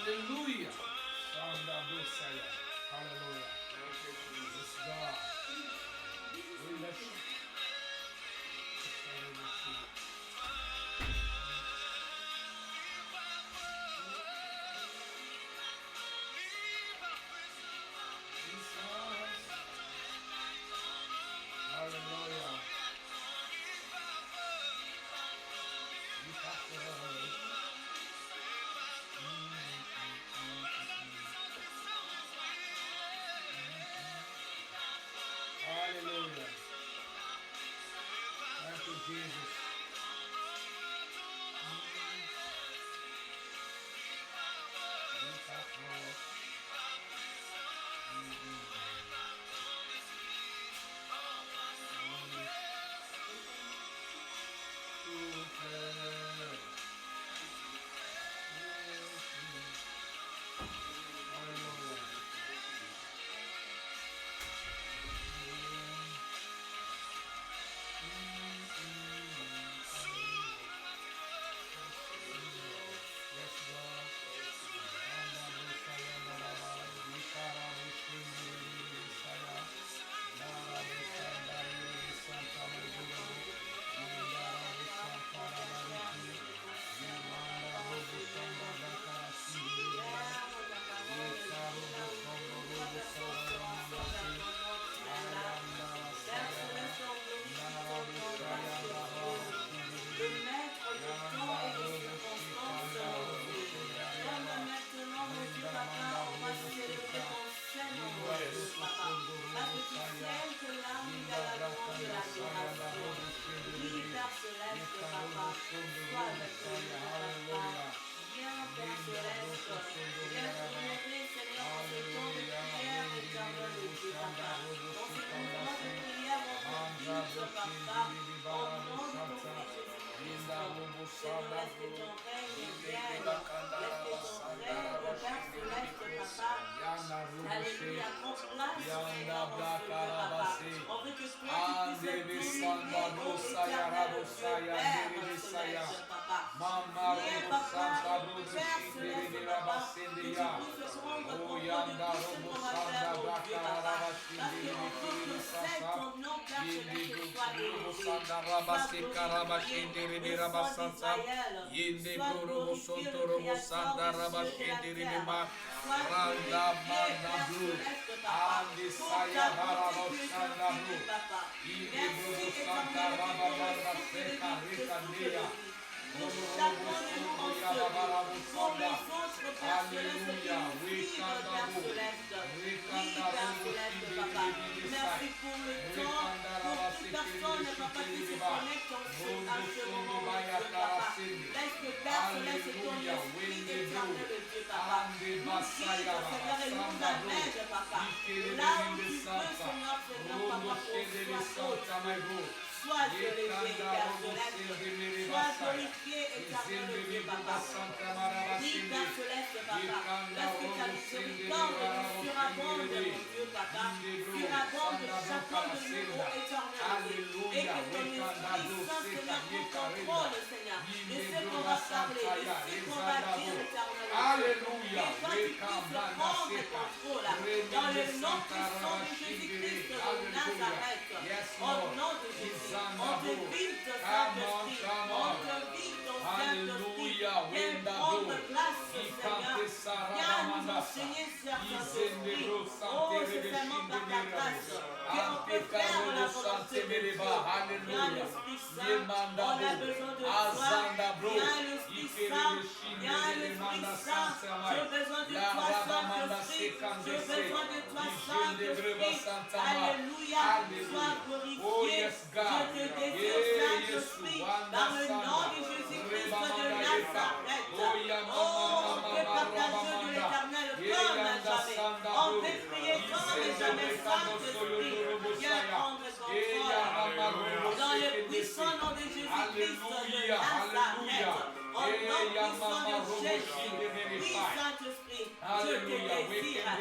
Hallelujah. Hallelujah. Yes, God. We bless you. Hallelujah. Hallelujah. Thank you, Jesus.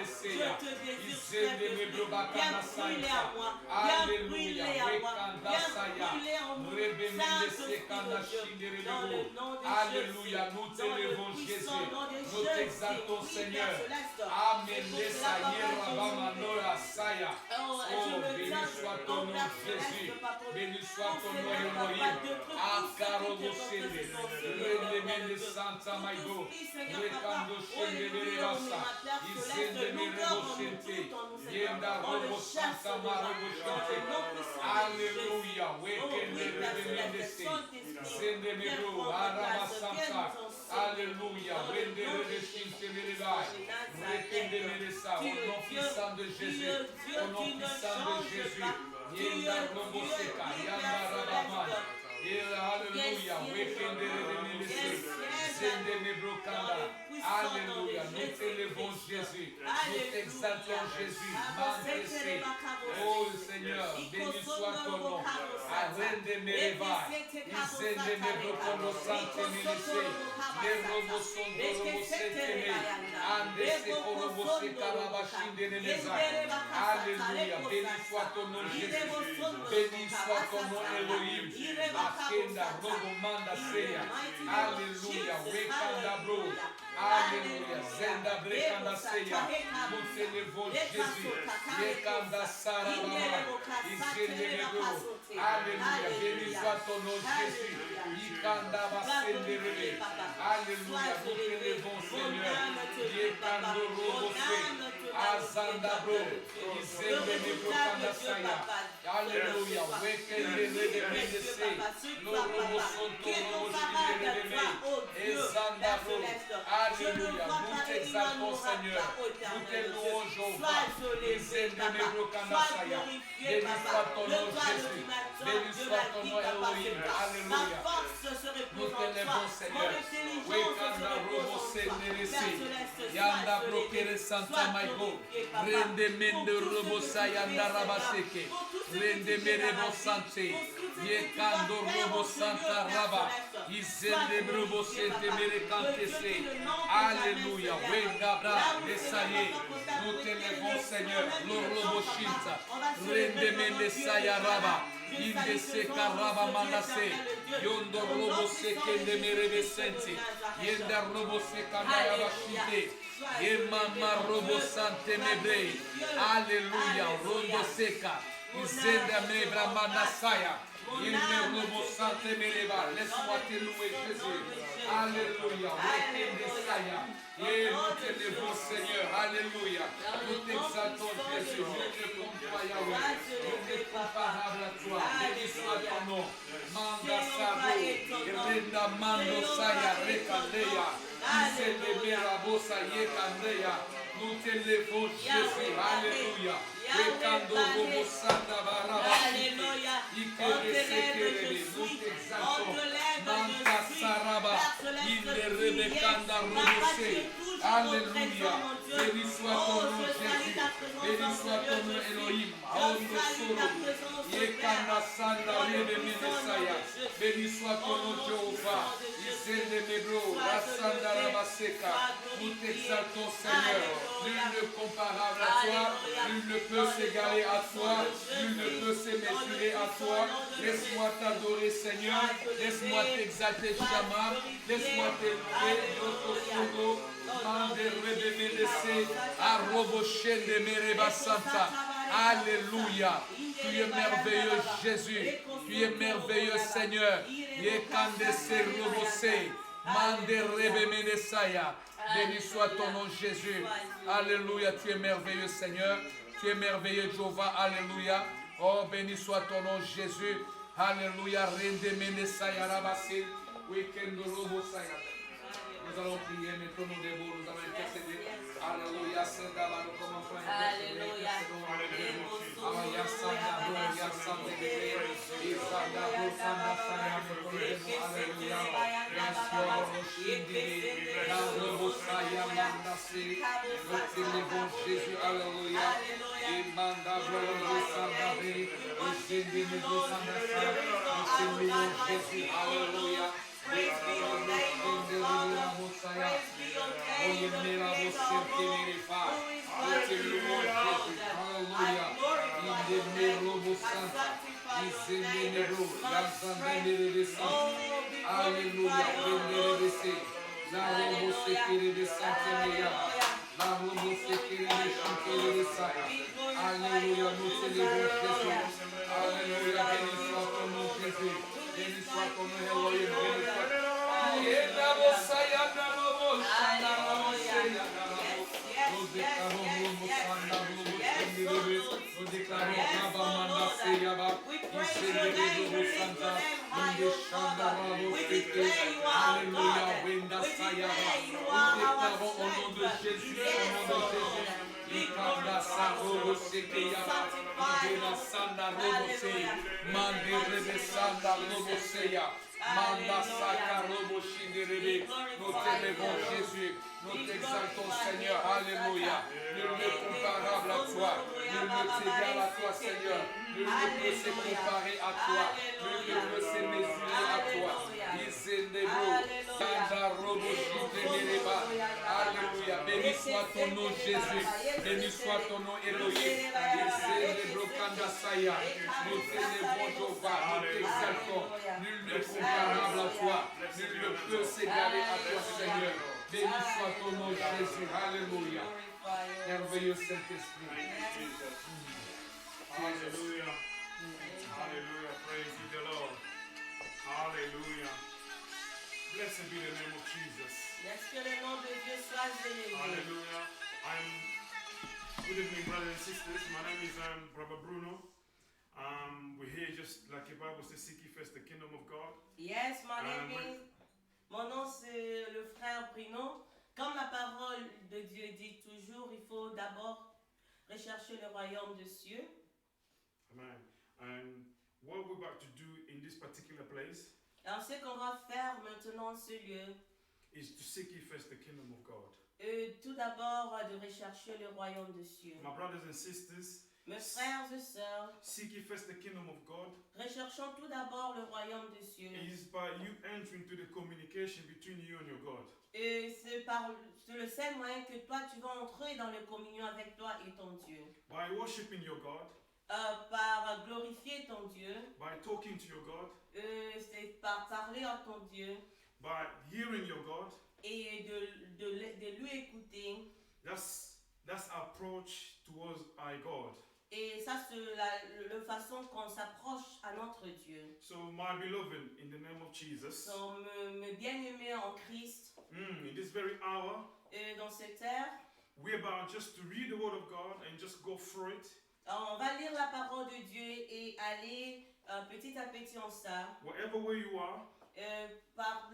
Seya. te désire, Izende Mebrobaka viens brûler Masaya. à moi, viens brûler Alléluia. à moi, Wekanda viens Saya. brûler en nous, Rebemende Saint-Esprit Sekanda de Dieu, Shindere dans Debo. le nom de Alléluia. Jésus, Nous dans le t'élevons puissant Jésus. nom de Nous Jésus, t'exaltons oui, Seigneur. Père Céleste. Amen. Et pour cela, Saya Papa, Rabamanola Saya. Oh, je Oh, me béni tiens soit ton au nom, Père Jésus. Céleste, Papa. Béni soit Oh, ton nom, Seigneur, Elohim. Papa, de tout Akaro ce qui te Boshende. confesse, Seigneur, Rendemende Dieu. Santa Tout Maigo. esprit, Seigneur, Papa, Rekando oh, Shende éloigné en nous, Derevasa. ma Père Céleste, Izende nous Merebo dors en nous Shente. tout en nous, Seigneur. Yenda On le Robo chasse Santa de Marobo là, dans le Shente. nom puissant de Alléluia. Jésus. Oh, Wekende oui, Père Rebemende Céleste, Se. Saint-Esprit, Zende viens Mero. prendre Arama place, viens Santa. nous enseigner. Alléluia. Dans le Wende nom de Rebe Jésus. Shinte Merebai. Rekende Meresa. Au nom puissant de Jésus. Au nom puissant de Jésus. Yenda Robo Seka. Yanda Rabaman. Alléluia. Wekende Rebemende Se. Zende Mebrokanda. Alléluia. Nous t'élevons Jésus. Nous t'exaltons Jésus. Mandese. Oh Seigneur, béni soit ton nom. Arende Mereva. Izende Mebrokono Sante Melise. Le Robo Sondo Robo Seteme. Ande Sekorobo Sekarabashinde Nemeza. Alléluia. Béni soit ton nom Jésus. Béni soit ton nom Elohim. Akenda Robo Manda Seya. Alléluia. Wekanda Bro. Alléluia. Zenda Brekanda Seya. Nous t'élevons Jésus. Yekanda Sarabama. Izende Nebo. Alléluia. Béni soit ton nom Jésus. Yikanda Basenderebe. Alléluia. Nous t'élevons Seigneur. Yekando Robo Se. Azanda Bro. Izende Nebo Kanda Saya. Alléluia. Wekende Rebe Se. Lorobo Sonto Robo Shinde Ezanda Bro. Alléluia. Nous t'exaltons Seigneur. Nous te louons Jéhovah. Izende Nebo Kanda Saya. Béni soit ton nom Jésus. Béni soit ton nom Elohim. Alléluia. Nous t'élevons Seigneur. Wekanda Robo Senderese. Yanda Brokere Santa Maigo. Rende Mende Robo Sayanda Rabaseke. Rende Merebo Sante. Yekando Robo Santa Raba. Izende Robo Sente Merekantese. Alléluia. Wengabra Desaye. Nous t'élevons Seigneur. Lorobo Shinta. Rende Mende Sayaraba. Inde Sekaraba Mandase. Yondo Robo Sekende Merebe Sente. Yenda Robo Sekanda Bashite. Yemama Robo Sante Mebre. Alléluia. Rondo Seka. Izenda Mebra Mandasaya. Robo Sante Mereba. Laisse-moi te louer Jésus. Alléluia. Wekende Saya. Et nous t'élevons Seigneur. Alléluia. Nous t'exaltons Jésus. Nul ne comme toi Yahweh. Nul n'est comparable à toi. Béni soit ton nom. Manda Sabo. Renda Mando Saya. Rekandeya. Isende Merabosa Yekandeya. Nous t'élevons Jésus. Alléluia. Wekando Robo Santa Barabashite. Ikere Sekerebe. Nous t'exaltons. Manta Saraba. Inde Rebekanda Robose. Alléluia. Béni soit ton nom Jésus. Béni soit ton nom Elohim. Aondo Soro. Yekanda Sanda Rebe Menesaya. Béni soit ton nom Jéhovah. Isende Mebro. Rasanda Rabaseka. Nous t'exaltons Seigneur. Nul ne comparable à toi. Nul ne peut s'égaler à toi. Nul ne peut se mesurer à toi. Laisse-moi t'adorer Seigneur. Laisse-moi t'exalter Shama. Laisse-moi t'élever. Notre Sogo. Mande Rebe Menese. Arobo Shende Mereba Santa. Alléluia. Tu es merveilleux Jésus. Tu es merveilleux Seigneur. Yekandese Robose. Mande Rebe Menesaya. Béni soit ton nom Jésus. Alléluia. Tu es merveilleux Seigneur. Tu es merveilleux Jéhovah. Alléluia. Oh béni soit ton nom Jésus. Alléluia. Rende Menesaya Rabase. Wekendo Robosaya. Nous allons prier, mettons-nous debout, nous allons intercéder. Alléluia, Seigneur, nous commençons à intercéder. Alléluia, Seigneur, Alléluia, Jésus, Alléluia. Alléluia. Praise be your name, O Father. Praise be your name, you, the Creator of all, who is worthy to be adored. I glorify your name. I sanctify your name. My strength. Oh, be glorified, oh Lord. Hallelujah. Hallelujah. La robo sekere de shikere de saya. Alléluia, nous célébrons Jésus. Alléluia, béni soit ton nom Jésus. Béni soit ton nom Elohim. Béni soit ton nom. Yenda bosaya na robo shanda robo seya na robo. Nous déclarons robo shanda robo sendelebe. Nous déclarons Rabba Manda Seyaba. Isendelebe robo shanda. Inde shanda robo seke. Alléluia, Wenda Sayaba. Nous déclarons au nom de Jésus. Ikanda Saro Sekeyaba, Ibela Sanda Robose, Mande Rebe Sanda Roboseya, Manda Saka Robo Shinderebe. Nous t'élevons Jésus, nous t'exaltons Seigneur, Alléluia. Nul n'est comparable à toi, nul n'est égal à toi Seigneur, nul ne peut se comparer à toi, nul ne peut se mesurer à toi. Isendebo, Yanda Robo Shindereba, Alléluia, béni soit ton nom Jésus, béni soit ton nom Elohim, Isendebo Kanda Saya, nous t'élevons Jéhovah, nous t'exaltons, nul n'est comparable à toi, nul ne peut s'égaler à toi Seigneur, béni soit ton nom Jésus, Alléluia. Merveilleux Saint-Esprit. Hallelujah. Hallelujah. Praise ye the Lord. Hallelujah. Blessed be the name of Jesus. Est-ce que le nom de Dieu soit élevé? Hallelujah. Good evening, brothers and sisters. My name is Brother Bruno. We're here just like the Bible says, seek ye first the kingdom of God. Yes, my name is. Mon nom c'est le frère Bruno. Comme la parole de Dieu dit toujours, il faut d'abord rechercher le royaume des cieux. Amen. And what we're about to do in this particular place Alors, ce qu'on va faire maintenant en ce lieu, is to seek ye first the kingdom of God. tout d'abord de rechercher le royaume des cieux. My brothers and sisters, Mes frères et sœurs, seek ye first the kingdom of God recherchons tout d'abord le royaume des cieux. is by you entering to the communication between you and your God. Et c'est le seul moyen que toi tu vas entrer dans la communion avec toi et ton Dieu. By worshiping your God, Par glorifier ton Dieu, by talking to your God, c'est par parler à ton Dieu by hearing your God. et de lui écouter. That's approach towards our God. Et ça, c'est la façon qu'on s'approche à notre Dieu. So, my beloved, in the name of Jesus, Donc, mes bien-aimés en Christ, in this very hour, dans cette ère, we're about just to read the Word of God and just go through it. on va lire la parole de Dieu et aller petit à petit en ça. Wherever where you are. Par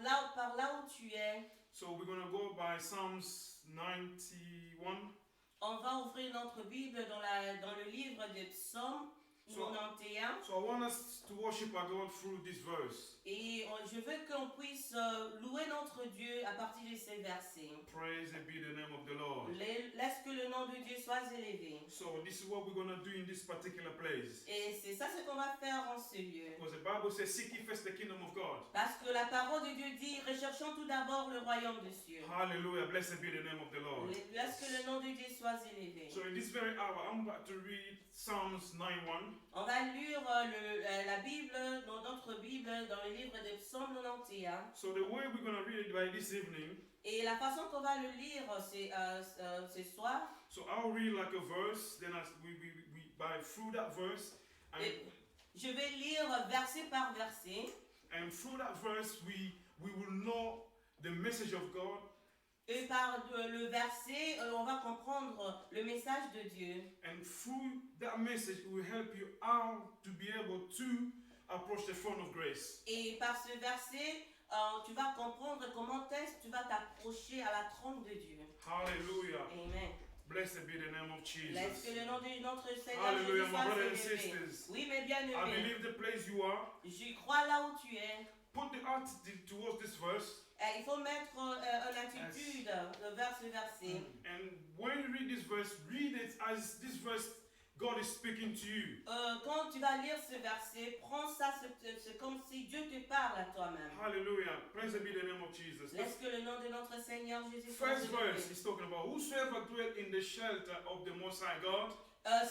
là où tu es. So, we're going to go by Psalms 91. On va ouvrir notre Bible dans le livre des Psaumes 91. So I want us to worship our God through this verse. Et je veux qu'on puisse louer notre Dieu à partir de ces versets. Praise be the name of the Lord. Laisse que le nom de Dieu soit élevé. So this is what we're going to do in this particular place. Et c'est ça ce qu'on va faire en ce lieu. Because the Bible says, seek ye first the kingdom of God. Parce que la parole de Dieu dit, recherchons tout d'abord le royaume des cieux. Hallelujah. Blessed be the name of the Lord. Laisse que le nom de Dieu soit élevé. So in this very hour, I'm about to read Psalms 91. On va lire la Bible, dans notre Bible, dans le livre des Psaumes 91. So the way we're going to read it by this evening. Et la façon qu'on va le lire ce soir. So I'll read like a verse, then we by through that verse. Je vais lire verset par verset. And through that verse, we will know the message of God. Et par le verset, on va comprendre le message de Dieu. And through that message, it will help you how to be able to approach the throne of grace. Et par ce verset, tu vas comprendre comment tu vas t'approcher à la trône de Dieu. Hallelujah. Amen. Blessed be the name of Jesus. Laisse que le nom de notre Seigneur Hallelujah, Jésus my brothers and soit élevé. sisters. Oui, mes I bien-aimés. believe the place you are. Je crois là où tu es. Put the attitude towards this verse. Il faut mettre une attitude vers ce verset. And when you read this verse, read it as this verse God is speaking to you. Quand tu vas lire ce verset, prends ça, c'est comme si Dieu te parle à toi-même. Hallelujah. Praise be the name of Jesus. The Laisse que le nom de notre Seigneur Jésus soit first élevé. verse is talking about whosoever dwell in the shelter of the Most High God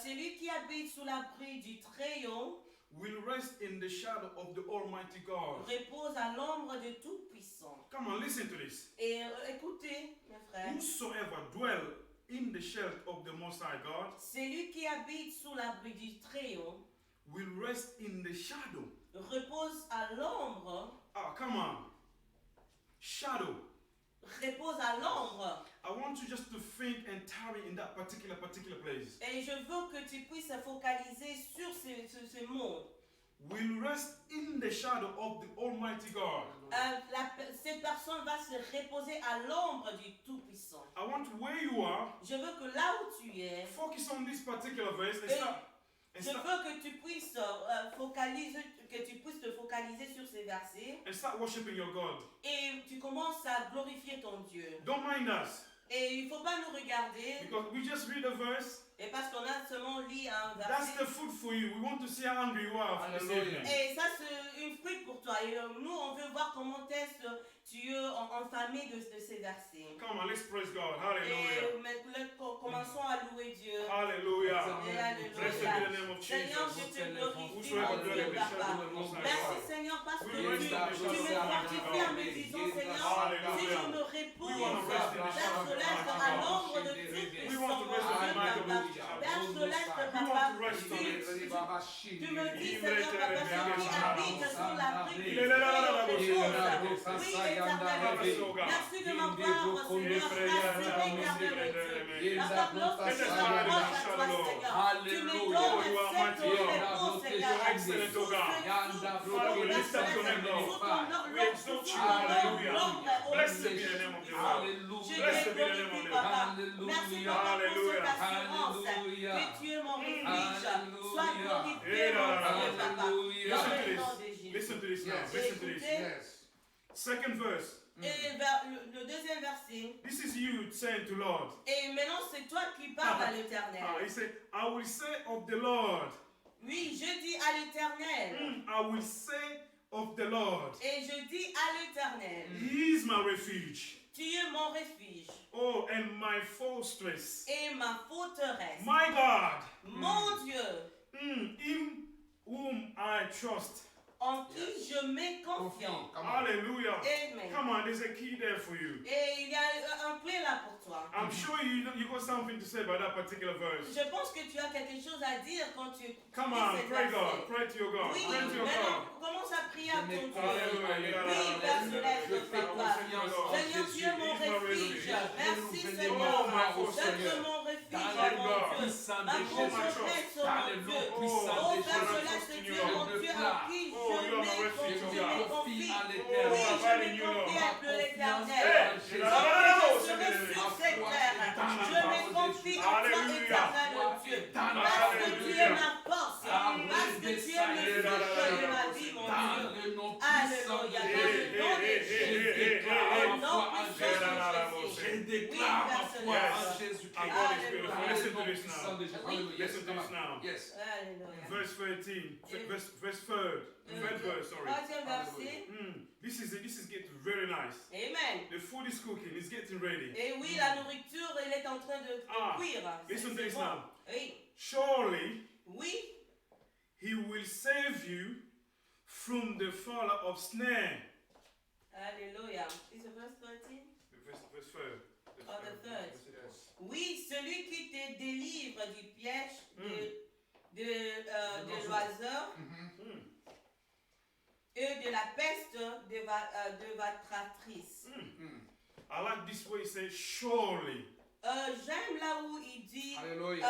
Celui qui habite sous l'abri du Très-Haut will rest in the shadow of the Almighty God. repose à l'ombre de Tout-Puissant. Come on, listen to this. Et écoutez, mes frères, Whosoever dwell in the shelter of the Most High God celui qui habite sous l'abri du Très-Haut will rest in the shadow. repose à l'ombre, Ah, come on. Shadow. repose à l'ombre. I want you just to think and tarry in that particular place. Et je veux que tu puisses focaliser sur ce mot. Will rest in the shadow of the Almighty God. Cette personne va se reposer à l'ombre du Tout-Puissant. I want where you are, Je veux que là où tu es, focus on this particular verse and Et start. je veux que tu puisses te focaliser sur ces versets And start worshiping your God. et tu commences à glorifier ton Dieu. Don't mind us, Et il ne faut pas nous regarder, because we just read a verse. et parce qu'on a seulement lu un That's the verset. food for you. We want to see how hungry you are this Hallelujah. evening. Et ça, c'est une fruit pour toi. Et nous, on veut voir comment est-ce que tu es enflammé de ces versets. Come on, let's praise God. Et Hallelujah. maintenant, commençons à louer Dieu. Hallelujah. Et Blessed be alléluia. the name of Seigneur, Jesus. je te glorifie, Whosoever mon dwell Dieu, in the Papa. shadow of the Most High Merci God. Seigneur parce que We tu raise up the me shadow of fortifies en me God. disant Seigneur, Hallelujah. si je me We repose want to rest in the shadow of vers the l'est Most à High God. l'ombre de We Tout-Puissant, want to mon rest in Dieu, the might of Papa. the Vers Lord. l'est, We Papa, want to rest on tu it. me dis Seigneur, Papa, celui qui habite sous l'abri du Il est là, là, là, là, Très-Haut là, repose. Oui, éternel Dieu. Merci de m'avoir, Seigneur, rassuré, éternel Dieu. Papa, lorsque je m'approche à toi, Seigneur, tu me donnes cette repos, Seigneur. Excellent, Sous oh God. Father, we lift up your name, Lord. We exalt you. Hallelujah. Blessed be the name of the Lord. Je Blessed te be the name of glorifie, the Papa. Lord. Merci, Papa, pour cette assurance que tu es mon refuge. Sois glorifié, mon Dieu, Papa. Dans le nom de Jésus. Listen to this now. Listen to this. Yes. Second verse. Et le deuxième verset. This is you saying to Lord. Et maintenant, c'est toi qui parles à l'Éternel. He said, I will say of the Lord. Oui, je dis à l'Éternel. I will say of the Lord. Et je dis à l'Éternel. He is my refuge. Tu es mon refuge. Oh, and my fortress. Et ma forteresse. My God. Mon Dieu. In whom I trust. En qui je mets confiance. Hallelujah. Amen. Come on, there's a key there for you. Et il y a un clé là pour toi. I'm sure you got something to say about that particular verse. Je pense que tu as quelque chose à dire quand tu Come lis on, cette pray verset. God. Pray to your God. Oui, Pray to your maintenant, God. commence à prier à ton Dieu. Hallelujah. Oui, Père Céleste, Je fais Papa. confiance en Seigneur, tu es mon Jésus. refuge. Merci, Renouvelez Seigneur. mon âme, ô Donne Seigneur. mon refuge, Dans mon le nom Dieu. puissant Ma de Jésus. forteresse, Dans mon le Dieu. nom puissant Oh, de Père Jésus. Céleste, tu Je es mon me Dieu en place. qui Oh, you are my je refuge, me oh Je God. me confie. confie à Oui, l'Éternel. Oh, je me confie à Ma l'Éternel. confiance Hey, en Lorsque Jésus. je serai sur cette terre, je me confie en toi, Alléluia. éternel Dieu. Dans Parce que tu es Alléluia. ma force. Parce que tu es le souffle de ma vie, mon Dans Dieu. le nom puissant de Alléluia. Jésus. Dans le nom de Jésus. Je déclare ma Au nom foi en puissant Jésus. de Je Jésus. déclare ma foi Yes. en Jésus-Christ. Our God is beautiful. Dans Listen le to nom this puissant now. de Jésus. Oui. Hallelujah. Listen to this now. Yes. Alléluia. Verse 13. Verse third. Third verse, sorry. Troisième verset. This is getting very nice. Amen. The food is cooking. It's getting ready. Et oui, la nourriture, elle est en train de cuire. Listen to C'est this bon. now. Oui. Surely Oui. he will save you from the fall of snare. Alléluia. Is it verse 13? Verse third. Oh, the third. Oui, celui qui te délivre du piège de l'oiseau et de la peste dévastatrice. I like this way he says surely. J'aime là où il dit Alléluia.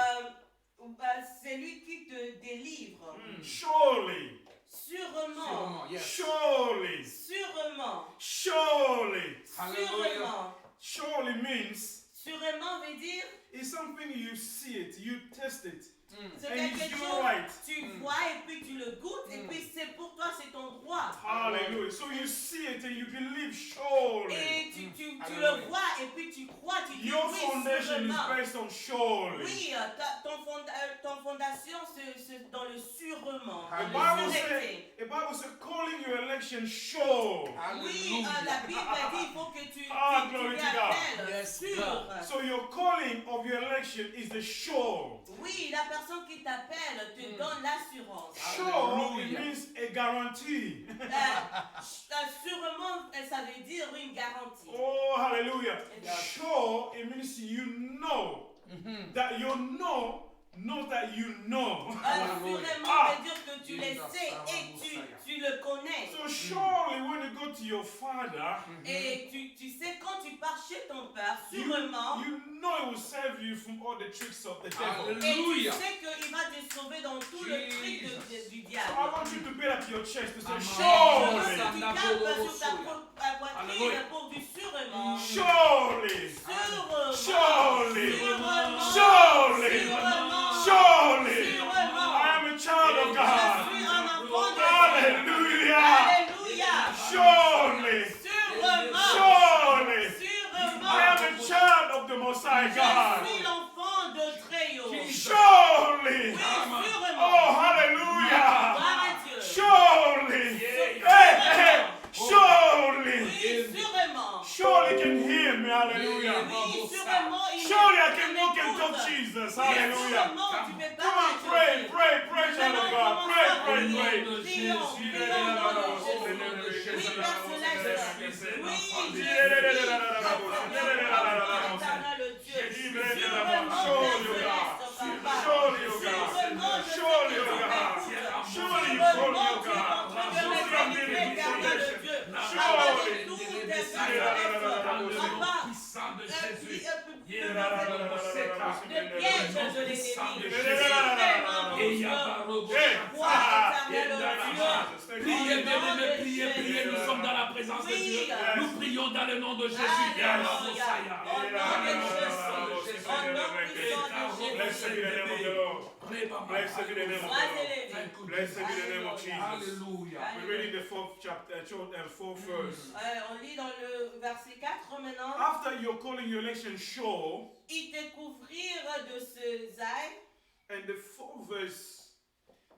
celui qui te délivre. Surely. Sûrement. Sûrement. Yes. Surely. Sûrement. Surely. Hallelujah. Sûrement. Surely means Sûrement veut dire it's something you see it, you test it. and Mm. C'est quelque it's your chose, right. tu vois et puis tu le goûtes et puis c'est pour toi, c'est ton droit. Hallelujah. So you see it and you believe surely. Et tu le Hallelujah. vois et puis tu crois, tu dis Your oui, foundation is sûrement. based on surely. Oui, ton fondation, c'est dans le sûrement. The Hallelujah. Bible says calling your election sure. Oui, la Bible dit il faut que tu Glory to God. appelles Yes, sûr. God. So your calling of your election is the sure. Oui, la personne qui t'appelle te donne l'assurance. Sure, it Hallelujah. means a guarantee. Sûrement, ça veut dire une garantie. Oh, hallelujah. Sure, it means you know that you know that you know. Sûrement veut dire que tu le sais et tu le connais. So surely when you go to your father, Et tu sais quand tu pars chez ton père, sûrement, you know it will save you from all the tricks of the devil. et tu Hallelujah. sais qu'il va te sauver dans tout le truc du So diable. I want you to beat up your chest and say, Je veux surely, que tu tapes sur ta poitrine pour du sûrement. surely, Surely. surely, Sûrement. surely, Sûrement. I am a child of Je God. suis un enfant de Dieu. Hallelujah. Alléluia. Surely, Sûrement. surely, I Sûrement. am a child of the Most High Je God. suis l'enfant de Très-Haut. Surely, Oui, sûrement. oh hallelujah. Gloire à Dieu. Surely, hey, surely, Oui, sûrement. surely you can hear me. Hallelujah. Oui, sûrement. Il Surely I can il walk and écoute. touch Jesus. Oui, Hallelujah. sûrement, tu peux Come on, pas pray, Jésus. pray, pray, child of God. Pray, pray, pray. Prions, prions au nom de Jésus. Oui, Père Céleste. Oui, Jésus. Éternel Dieu. Sûrement, Père Céleste, Papa. Sûrement, je sais que tu m'écoutes. Sûrement, tu es en train de me délivrer, Éternel Dieu. Avec tous tes Pères Célestes. Papa, Puissant de Jésus. le piège de l'ennemi. Et Yabarobo. Crois, éternel Dieu. Priez, bien-aimés, priez, priez. Nous sommes dans la présence de Dieu. Nous prions dans le nom de Jésus. Alléluia. Au nom de Jésus. Au nom puissant de Blessed be the name of the Lord. Blessed be the name of the Sois Lord. élevé. Blessed be the name of Jesus. Alléluia. We're reading the fourth chapter, fourth verse. On lit dans le verset 4 maintenant. After you're calling your election sure, Ils te couvrirent de ce zaï. and the fourth verse,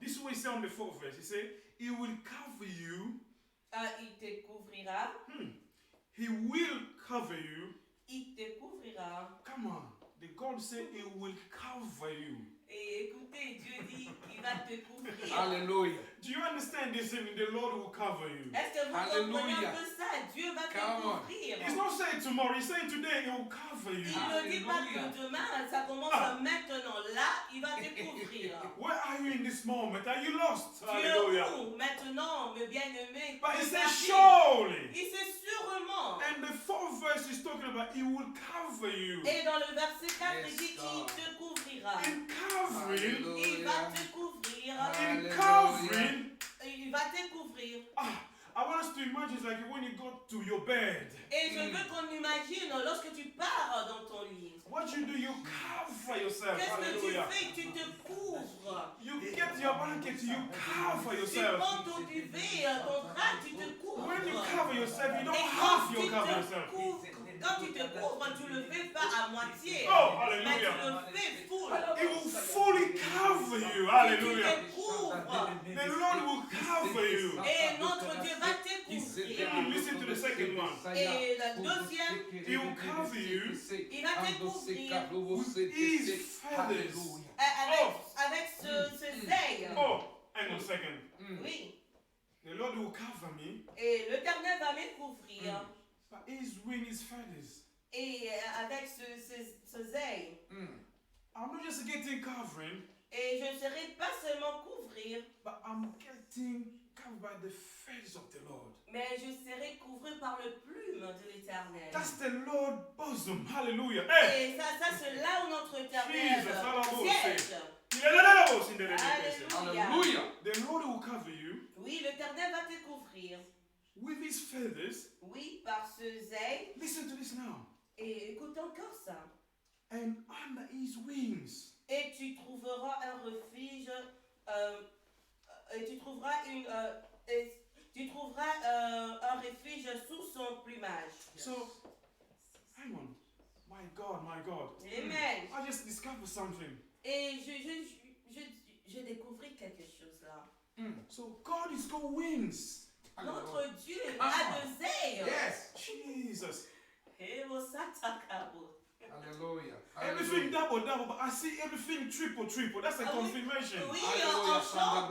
this is what he said on the fourth verse. He said, He will cover you. Il te couvrira. He will cover you. Il te couvrira. Come on. The God said He will cover you. Et écoutez, Dieu dit qu'il va te couvrir. Hallelujah. Do you understand this? The Lord will cover you. Est-ce que vous comprenez un Alléluia. peu ça? Dieu va te Come on. couvrir. He's not saying tomorrow. He's saying today He will cover you. Il ne dit pas que demain, ça commence maintenant. Là, il va te couvrir. Where are you in this moment? Are you lost? Tu es Hallelujah. où maintenant, mes bien-aimés? But He Tu es says parti. surely. Il sait sûrement. And the fourth verse is talking about He will cover you. Et dans le verset 4, il Yes, dit God. qu'il te couvrira. In covering, Il va te couvrir. in covering, Il va te couvrir. I want us to imagine it's like when you go to your bed. Et je veux qu'on imagine lorsque tu pars dans ton lit. What you do, you cover yourself. Qu'est-ce que tu Hallelujah. fais? Tu te couvres. You get your blanket, you cover Tu yourself. prends ton duvet, ton drap, tu te couvres. When you cover yourself, you Et don't quand half tu you cover te yourself. couvres, quand tu te couvres, tu le fais pas à moitié. Oh, Mais tu hallelujah. le fais full. It will fully cover you. Tu Hallelujah. te couvres. The Lord will cover you. Et notre Dieu va te couvrir. Listen to the second one. Et le deuxième, He will cover you il va te couvrir with His feathers. avec ce zèle. Oh, hang on a second. Oui. The Lord will cover me, Et l'Éternel va me couvrir. but His wing is feathers. Et avec ce zèle. I'm not just getting covering, Et je ne serai pas seulement couvrir, but I'm getting covered by the feathers of the Lord. mais je serai couvert par le plume de l'Éternel. That's the Lord's bosom. Hallelujah. Hey! Et ça c'est là où notre Éternel Jesus, hallelujah. siège. Alléluia. Hallelujah. The Lord will cover you Oui, l'Éternel va te couvrir. with His feathers. Oui, par ce zèle. Listen to this now. Et écoute encore ça. And under His wings, Et tu trouveras un refuge, et tu trouveras un refuge sous son plumage. So, hang on. My God, my God. Amen. I just discovered something. Et je découvris quelque chose là. So, God is got wings. Notre Dieu a des ailes. Yes. Jesus. Et au satakabo. Hallelujah. Everything double, but I see everything triple. That's a Ah oui. confirmation. Oui, Alléluia. on chante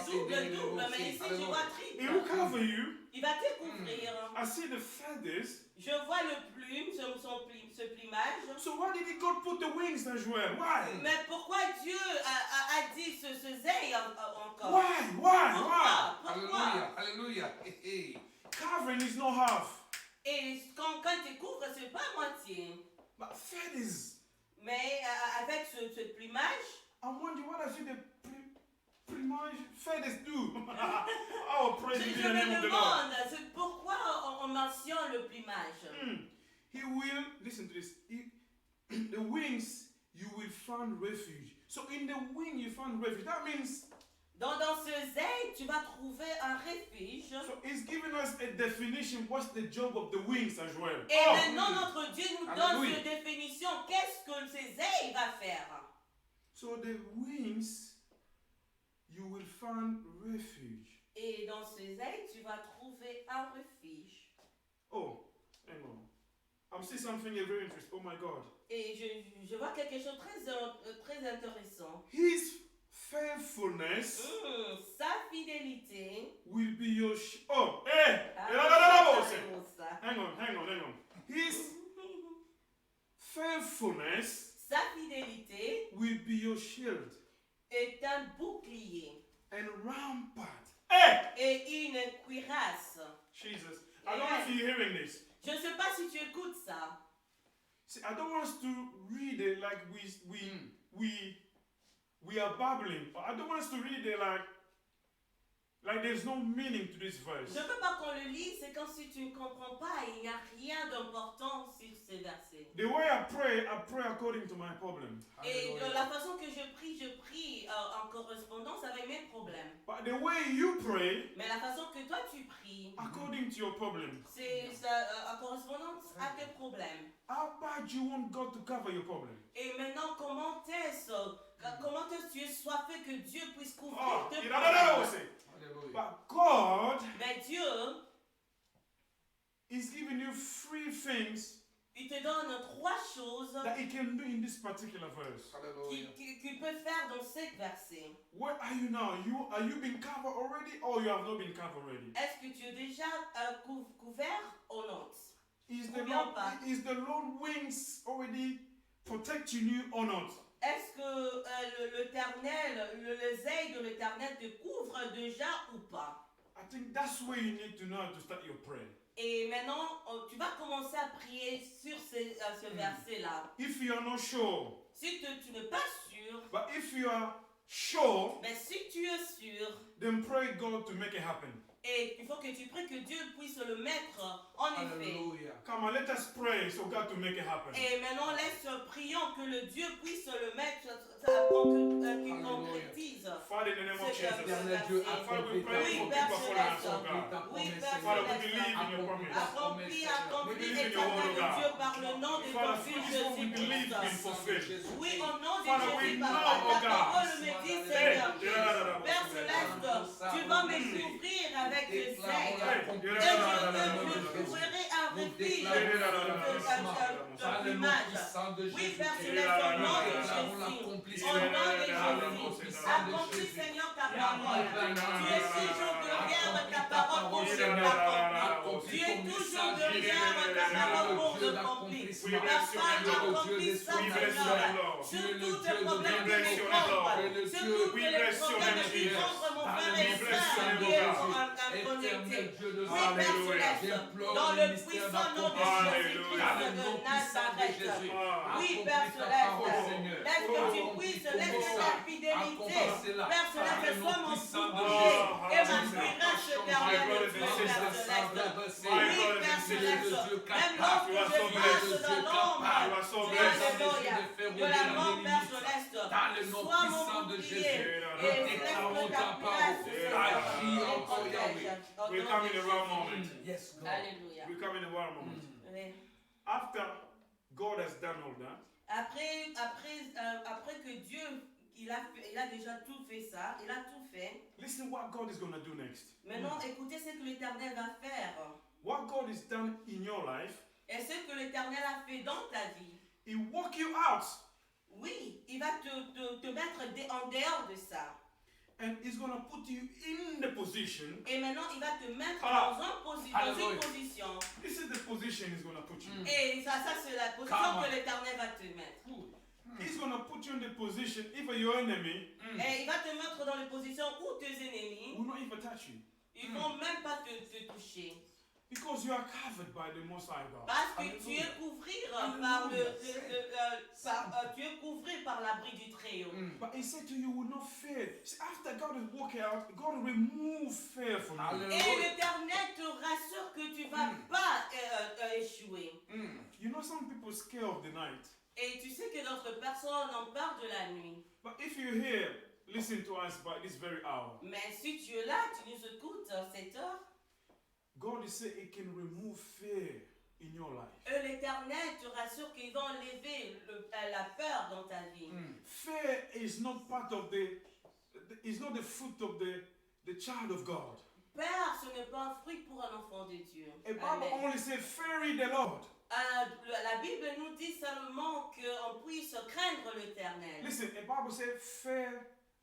toutes choses est double, mais ici je vois It triple. will cover you. Il va te couvrir. I see the feathers. Je vois le plume, ce plumage. So why did God put the wings as well? Why? Mais pourquoi Dieu a dit ce ailes encore? Why? Pourquoi? Hallelujah. Hallelujah. Hey, hey. Covering is not half. Et quand tu couvres, c'est pas moitié. But feathers. Mais avec ce plumage, I'm wondering what does the plumage feathers do? Oh, praise je the name me of the Lord. demande c'est pourquoi on mentionne le plumage. He will, listen to this, the wings you will find refuge. So in the wing you find refuge. That means, Dans ce ailes, tu vas trouver un refuge. so he's giving us a definition, what's the job of the wings as well. Et maintenant, notre Dieu nous donne Alléluia. cette définition. Qu'est-ce que ces ailes va faire? So the wings, you will find refuge. Et dans ces ailes, tu vas trouver un refuge. Oh, hang on. I'm seeing something very interesting. Oh my God. Et je vois quelque chose de très intéressant. His faithfulness Sa fidélité. will be your oh, hey! Hang on. His faithfulness Sa fidélité will be your shield est un bouclier and rampart. Hey! et une cuirasse. Jesus. I don't know if you're hearing this. Je ne sais pas si tu écoutes ça. See, I don't want us to read it like we are babbling. I don't want us to read it like there's no meaning to this verse. Je ne veux pas qu'on le lise, c'est comme si tu ne comprends pas, il n'y a rien d'important sur ces versets. The way I pray according to my problem. Et de la façon que je prie en correspondance avec mes problèmes. But the way you pray Mais la façon que toi tu pries, according to your problem. c'est en correspondance à tes problèmes. How bad you want God to cover your problem? Et maintenant, comment est-ce que tu es soifé que Dieu puisse couvrir Oh, tes you know what I problèmes? always say? Hallelujah. But God Mais Dieu, is giving you 3 things il te donne 3 choses that He can do in this particular verse. Hallelujah. qu'il peut faire dans ces versets. Where are you now? Are you been covered already, or you have not been covered already? Est-ce que tu es déjà couvert ou non? Is Combien the Lord wings already protecting you or not? Est-ce que l'Éternel, les ailes de l'Éternel te couvrent déjà ou pas? I think that's where you need to know how to start your prayer. Et maintenant, tu vas commencer à prier sur ce verset-là. If you are not sure, Si tu n'es pas sûr, but if you are sure, mais si tu es sûr, then pray God to make it happen. et il faut que tu pries que Dieu puisse le mettre en effet. Hallelujah. Come on, let us pray so God to make it happen. Et maintenant, prions que le Dieu puisse le mettre, qu'il concrétise. Father, in the name of C'est Jesus. Éternel Dieu, Father, we accomplis pray Oui, for Père people following us, oh Céleste. God. Oui, Père Father, we Céleste. believe in your promise. Accomplis, We believe in your word, éternel God. Dieu, par le nom de Father, ton Fils this one we believe will be Jésus-Christ. fulfilled. Oui, au nom de Father, we Jésus, know, Papa, oh ta God. parole me dit, Hey, Seigneur, yeah, Père Céleste, tu vas me couvrir avec tes ailes. Et je couvrirai un refuge de plumage. Oui, Père Céleste, au nom de Jésus. Au nom de Jésus. Accomplis, Seigneur, ta parole. Tu es toujours derrière ta parole pour se l'accomplir. Tu es toujours derrière ta parole pour le accomplir. Papa, accomplis ça, Seigneur. Sur tous les problèmes de mes propres. Sur tous les problèmes qui contre mon frère et soeur qui est connecté. Oui, Père Céleste, dans le puissant nom de Jésus-Christ de Nazareth. Oui, Père Céleste, laisse que tu puisses, laisse que ta fidélité, Père Céleste, soit mon bouclier et ma cuirasse éternelle, Père Céleste. Oui, Père Céleste, même lorsque je passe dans l'ombre, Alléluia, de la mort, Père Céleste, Dans le nom Sois mon puissant de bouclier. Jésus, Et nous déclarons laisse-le ta ta parole. place. Agis Et encore, protège. Yahweh. Au We nom come de in a raw Jésus. moment. Yes, God. Alléluia. We come in a raw moment. Oui. After God has done all that, Après que Dieu, il a déjà tout fait ça, il a tout fait. listen what God is going to do next. Maintenant, écoutez ce que l'Éternel va faire. What God has done in your life, Et ce que l'Éternel a fait dans ta vie. He walk you out Oui, il va te mettre en dehors de ça. and He's going to put you in the position. Et maintenant, il va te mettre Ah. dans une Alléluia. position. This is the position He's going to put you in. Et ça c'est la Come position on. que l'Éternel va te mettre. He's going to put you in the position, even your enemy Et il va te mettre dans les positions où tes ennemis, will not even touch you. ils ne vont même pas te toucher. Because you are covered by the Most High God. Parce que tu es couvert par tu es couvert par l'abri du Très-Haut. But He said to you, you will not fear. See, after God is walking out, God will remove fear from you. Hallelujah. Et l'Éternel te rassure que tu ne vas pas échouer. You know, some people are scared of the night. Et tu sais que d'autres personnes ont peur de la nuit. But if you're here, listen to us by this very hour. Mais si tu es là, tu nous écoutes à cette heure, God is saying He can remove fear in your life. l'Éternel te rassure qu'il va enlever la peur dans ta vie. Fear is not part of is not the fruit of the child of God. Peur, ce n'est pas un fruit pour un enfant de Dieu. The Bible Amen. only says, fear the Lord. La Bible nous dit seulement qu'on puisse craindre l'Éternel. Listen, the Bible says, fear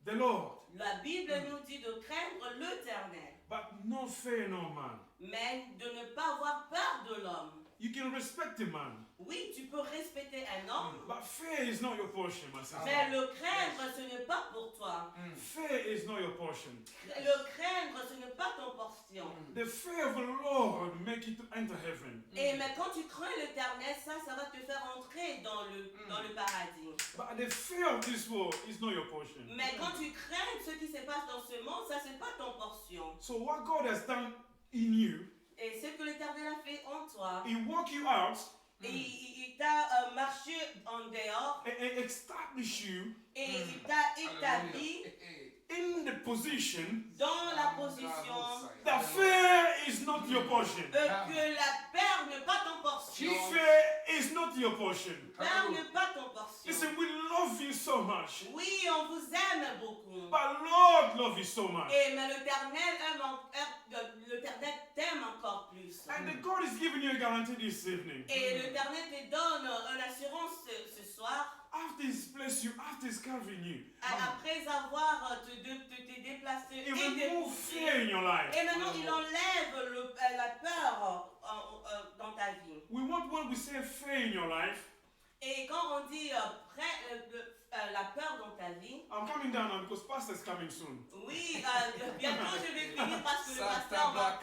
the Lord, La Bible nous dit de craindre l'Éternel, but not fear no man. mais de ne pas avoir peur de l'homme. You can respect a man, Oui, tu peux respecter un homme, but fear is not your portion, my sister. mais le craindre, ce n'est pas pour toi. Fear is not your portion. Le craindre, ce n'est pas ton portion. The fear of the Lord make you to enter heaven. Et mais quand tu crains l'Éternel, ça va te faire entrer dans le paradis. But the fear of this world is not your portion. Mais quand tu crains ce qui se passe dans ce monde, ça c'est pas ton portion. So what God has done in you, Et ce que l'Éternel a fait en toi, He walk you out il t'a marché en dehors and establish you et il t'a établi in the position dans la position that fear is not your portion. que la peur n'est pas ton portion. Fear is not your portion. Peur n'est pas ton portion. Listen, we love you so much. Oui, on vous aime beaucoup. But Lord love you so much. Et mais l'Éternel t'aime encore plus. And the God is giving you a guarantee this evening. Et l'Éternel te donne une assurance ce soir. After He's blessed you, after He's covering you, Après avoir te déplacé He et remove fear déposé. in your life. Et maintenant, il enlève la peur dans ta vie. We want when we say fear in your life. Et quand on dit la peur dans ta vie, I'm coming down now because Pastor is coming soon. oui, bientôt je vais finir parce que le pasteur va prendre la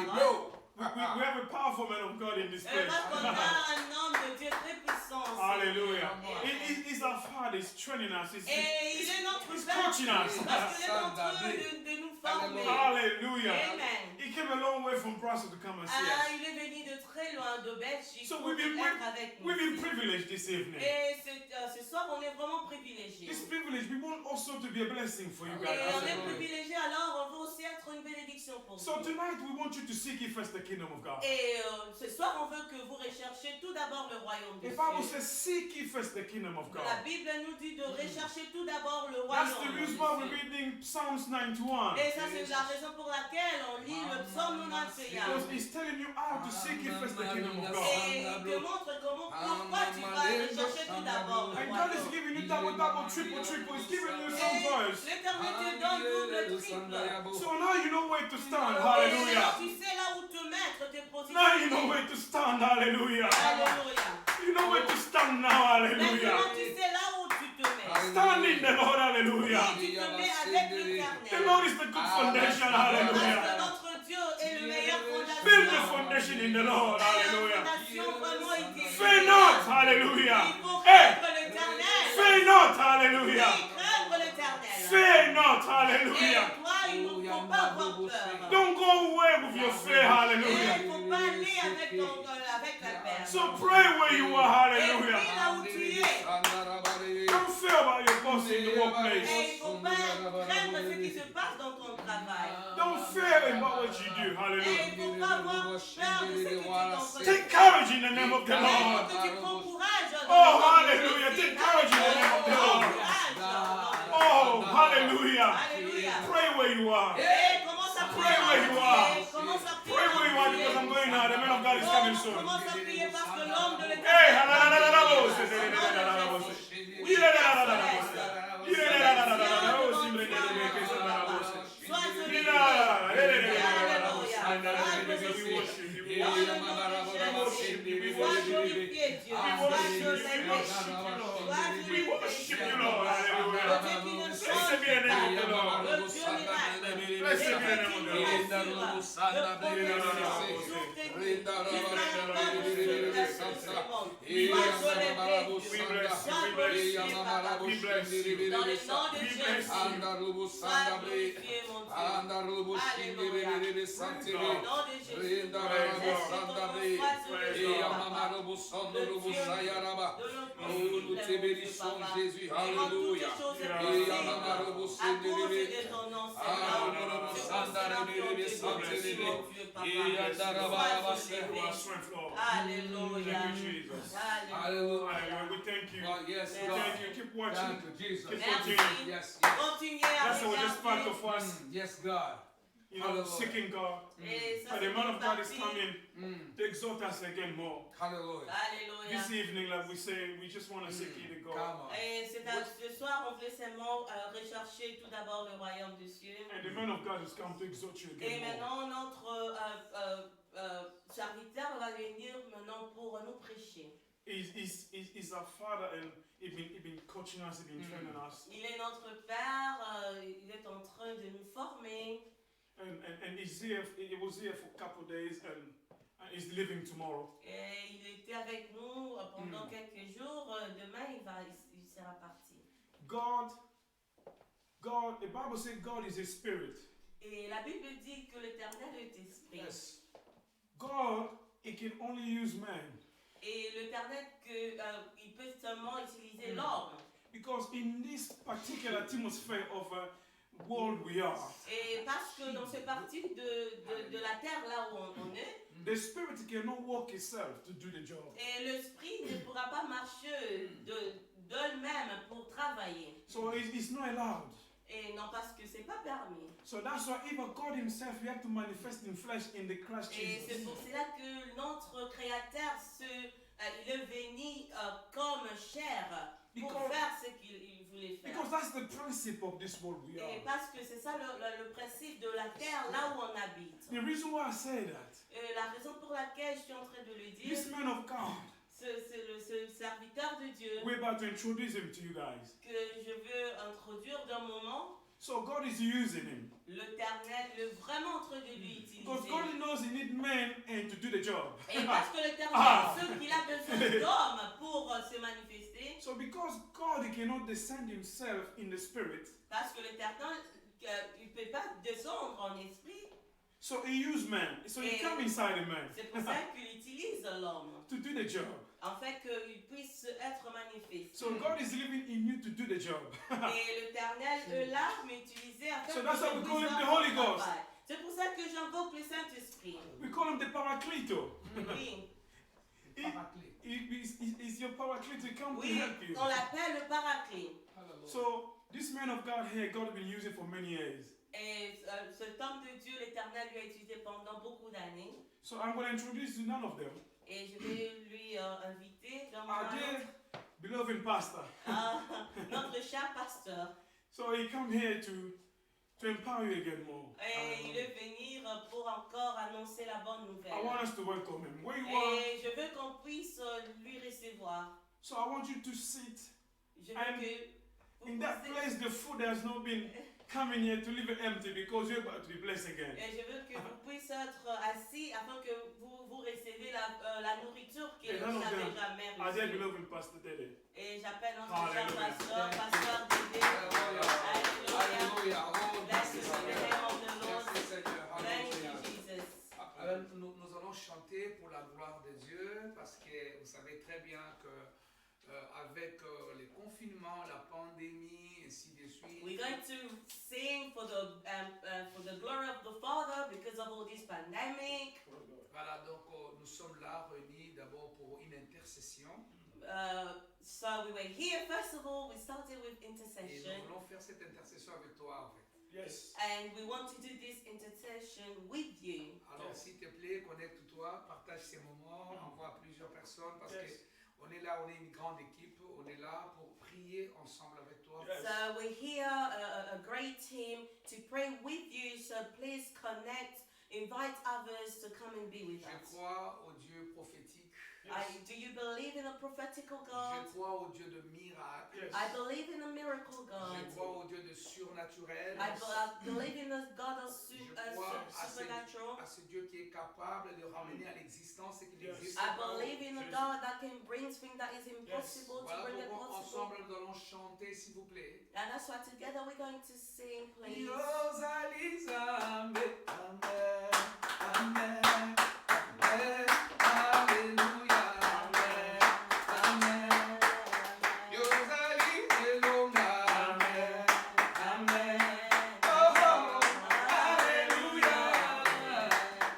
parole. bro. We have a powerful man of God in this place. Parce qu'on a un homme de Dieu très puissant. Hallelujah. Et He's our Father. He's training us. il est notre He's Père. coaching us. Parce qu'il est en train de nous former. Hallelujah. Amen. He came a long way from Brussels to come and see us. Il est venu de très loin de Belgique So pour we've been être avec nous. privileged this evening. Et ce soir, on est vraiment privilégiés. This privilege, we want also to be a blessing for you Et on guys. est privilégiés, alors on veut aussi être une bénédiction pour So vous. tonight we want you to seek ye first the kingdom of God. Et ce soir, on veut que vous recherchiez tout d'abord le royaume de The Bible Dieu. says, seek ye first the kingdom of God. La Bible nous dit de rechercher tout d'abord le That's the royaume de reason why we're Dieu. reading Psalms 91. Et ça, c'est la raison pour laquelle on lit le psaume 91. Because it's telling you how to seek ye first the kingdom of God. Et il te montre pourquoi tu vas rechercher tout d'abord le And God is royaume. giving you double, triple. He's giving you some Et verse. l'Éternel te donne double, triple. So now you know where to stand. Et Hallelujah. tu sais là où te mettre, tes Now you know positions. where to stand. Hallelujah. Alléluia. You know where to stand now. Hallelujah. Maintenant, tu sais là où tu te mets. Stand in the Lord. Hallelujah. Tu te mets avec The l'Éternel. Lord is the good foundation. Parce que Hallelujah. notre Dieu est le meilleur Build the fondation. foundation in the Lord. Et la Hallelujah. fondation vraiment est Fear not. Hallelujah. Il faut Hey. craindre l'Éternel. Fear not. Hallelujah. Oui, craindre l'Éternel. Fear not. Et Hallelujah. toi, il ne faut pas avoir peur. Don't go away with your fear. Et Hallelujah. il ne faut pas aller avec la peur. So pray where you are. Et Hallelujah. prie là où tu es. Don't fear about your workplace. Et il ne faut pas craindre ce qui se passe dans ton travail. Don't fear about what you do. Et Hallelujah. il ne faut pas avoir peur de ce que tu fais. Take courage in the name of the Il Lord. faut que tu prends courage. Oh, hallelujah. Take courage in the name of the Lord. Oh, hallelujah. Alléluia. Pray where you are. Et commence à prier. Pray where you are. Commence à prier. Pray where you are because I'm going now. The man of God is coming soon. Commence à prier parce que l'homme de Hey, we worship you, Lord. Hallelujah. Blessed be the name of the Lord. Blessed be the name of the Jésus, alléluia. Alléluia. Hallelujah. We thank you. Yes, We God. thank you. Keep watching. Thank you, Jesus. Keep Merci. watching. Yes, Continuez à That's all just part of regarder. us, yes, God. you know, seeking God. Et ça, But c'est the man une of God is partie. coming to exhort us again more. Hallelujah. Alléluia. This evening, like we say, we just want to seek you to Come God. on. Et ce soir, on veut seulement rechercher tout d'abord le royaume des cieux. And the man of God has come to exhort you Et again more. maintenant, notre serviteur va venir maintenant pour nous prêcher. He's our father, and he's been coaching us, he's been training us. Il est notre père, il est en train de nous former. And he's here, he was here for a couple of days, and he's leaving tomorrow. Et il était avec nous pendant quelques jours. Demain, il sera parti. God, the Bible says God is a spirit. Et la Bible dit que l'Éternel est esprit. Yes. God, he can only use man. Et l'Éternel, il peut seulement utiliser l'homme. Because in this particular atmosphere of a world we are, Et parce que dans cette partie de la terre là où on est, the spirit cannot walk itself to do the job. et l'esprit ne pourra pas marcher d'elle-même pour travailler. So it's not allowed. Et non, parce que c'est pas permis. So that's why even God himself, he had to manifest in flesh in the Christ Et c'est Jesus. pour cela que notre Créateur, il est venu comme chair pour Because- faire ce qu'il voulait faire. Because that's the principle of this world we Et are. parce que c'est ça le principe de la terre là où on habite. The reason why I say that, Et la raison pour laquelle je suis en train de le dire, this man of God, ce serviteur de Dieu we're about to introduce him to you guys. que je veux introduire d'un moment, So God is using him. l'Éternel est vraiment en train de lui utiliser. Because God knows he needs men and to do the job. Et parce que l'Éternel Ah. sait qu'il a besoin d'hommes pour se manifester, So because God, he cannot descend himself in the spirit, parce que l'Éternel, il ne peut pas descendre en esprit, so he used man. So he come inside a man c'est pour ça qu'il utilise l'homme, to do the job. afin qu'il puisse être manifesté. So God is living in you to do the job. Et l'Éternel est là, mais utilisé afin So que that's why je we puisse call him faire the mon Holy Ghost. travail. C'est pour ça que j'invoque le Saint-Esprit. We call him the Paracleto. Oui, He's your Paracleto. He come to oui, help you. on l'appelle le Paraclet. So this man of God here, God has been using for many years. Et cet homme de Dieu, l'Éternel lui a utilisé pendant beaucoup d'années. So I'm going to introduce you none of them. Et je vais lui inviter dans Our dear beloved pastor. notre cher pasteur. So he come here to empower you again more. Et il veut venir pour encore annoncer la bonne nouvelle. I want us to welcome him. Where you are. Et je veux qu'on puisse lui recevoir. So I want you to sit Je veux And que vous in that puissiez- place. The food has not been coming here to leave it empty because you're about to be blessed again. Et je veux que vous puissiez être assis afin que vous recevez la nourriture que Et vous none of n'avez them jamais Our dear reçue. beloved Pastor Dede. Et j'appelle notre cher Hallelujah. pasteur, pasteur Dédé. Alléluia. Alléluia. Oh, Blessed merci, be the Seigneur. name of the Lord. Merci, Seigneur. Thank Alléluia. you, Jesus. Alors, nous allons chanter pour la gloire de Dieu parce que vous savez très bien que avec les confinements, la pandémie, ainsi de We're going to sing for the glory of the Father because of all this pandemic. Voilà, donc nous sommes là réunis d'abord pour une intercession. So we were here. First of all, we started with Et nous intercession. voulons faire cette intercession avec toi en fait. Yes. And we want to do this intercession with you. Alors Yes. s'il te plaît, connecte-toi, partage ces moments, envoie à plusieurs personnes parce Yes. qu'on est là, on est une grande équipe, on est là pour prier ensemble avec toi. Yes. So we're here, a great team, to pray with you. So please connect, invite others to come and be with Je us. crois au Dieu prophétique, Do you believe in a prophetical God? je crois au Dieu de miracles, Yes. I believe in a miracle je God. crois au Dieu de surnaturel, I believe in a God of je crois supernatural. à ce Dieu qui est capable de ramener à l'existence ce qui Yes. n'existe I pas. believe in a God that can bring things that is impossible to Voilà bring it pourquoi possible. ensemble nous allons chanter s'il vous plaît. And that's why together we're going to sing, please. Dios alizame, amen, amen, amen, alléluia, amen, amen. Dios alizame, amen, amen, oh, oh, alléluia,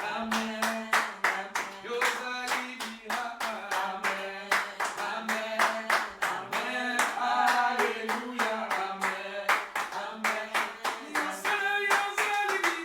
amen, Dios alizame, amen, amen, amen, alléluia, amen, amen. Dios alizame,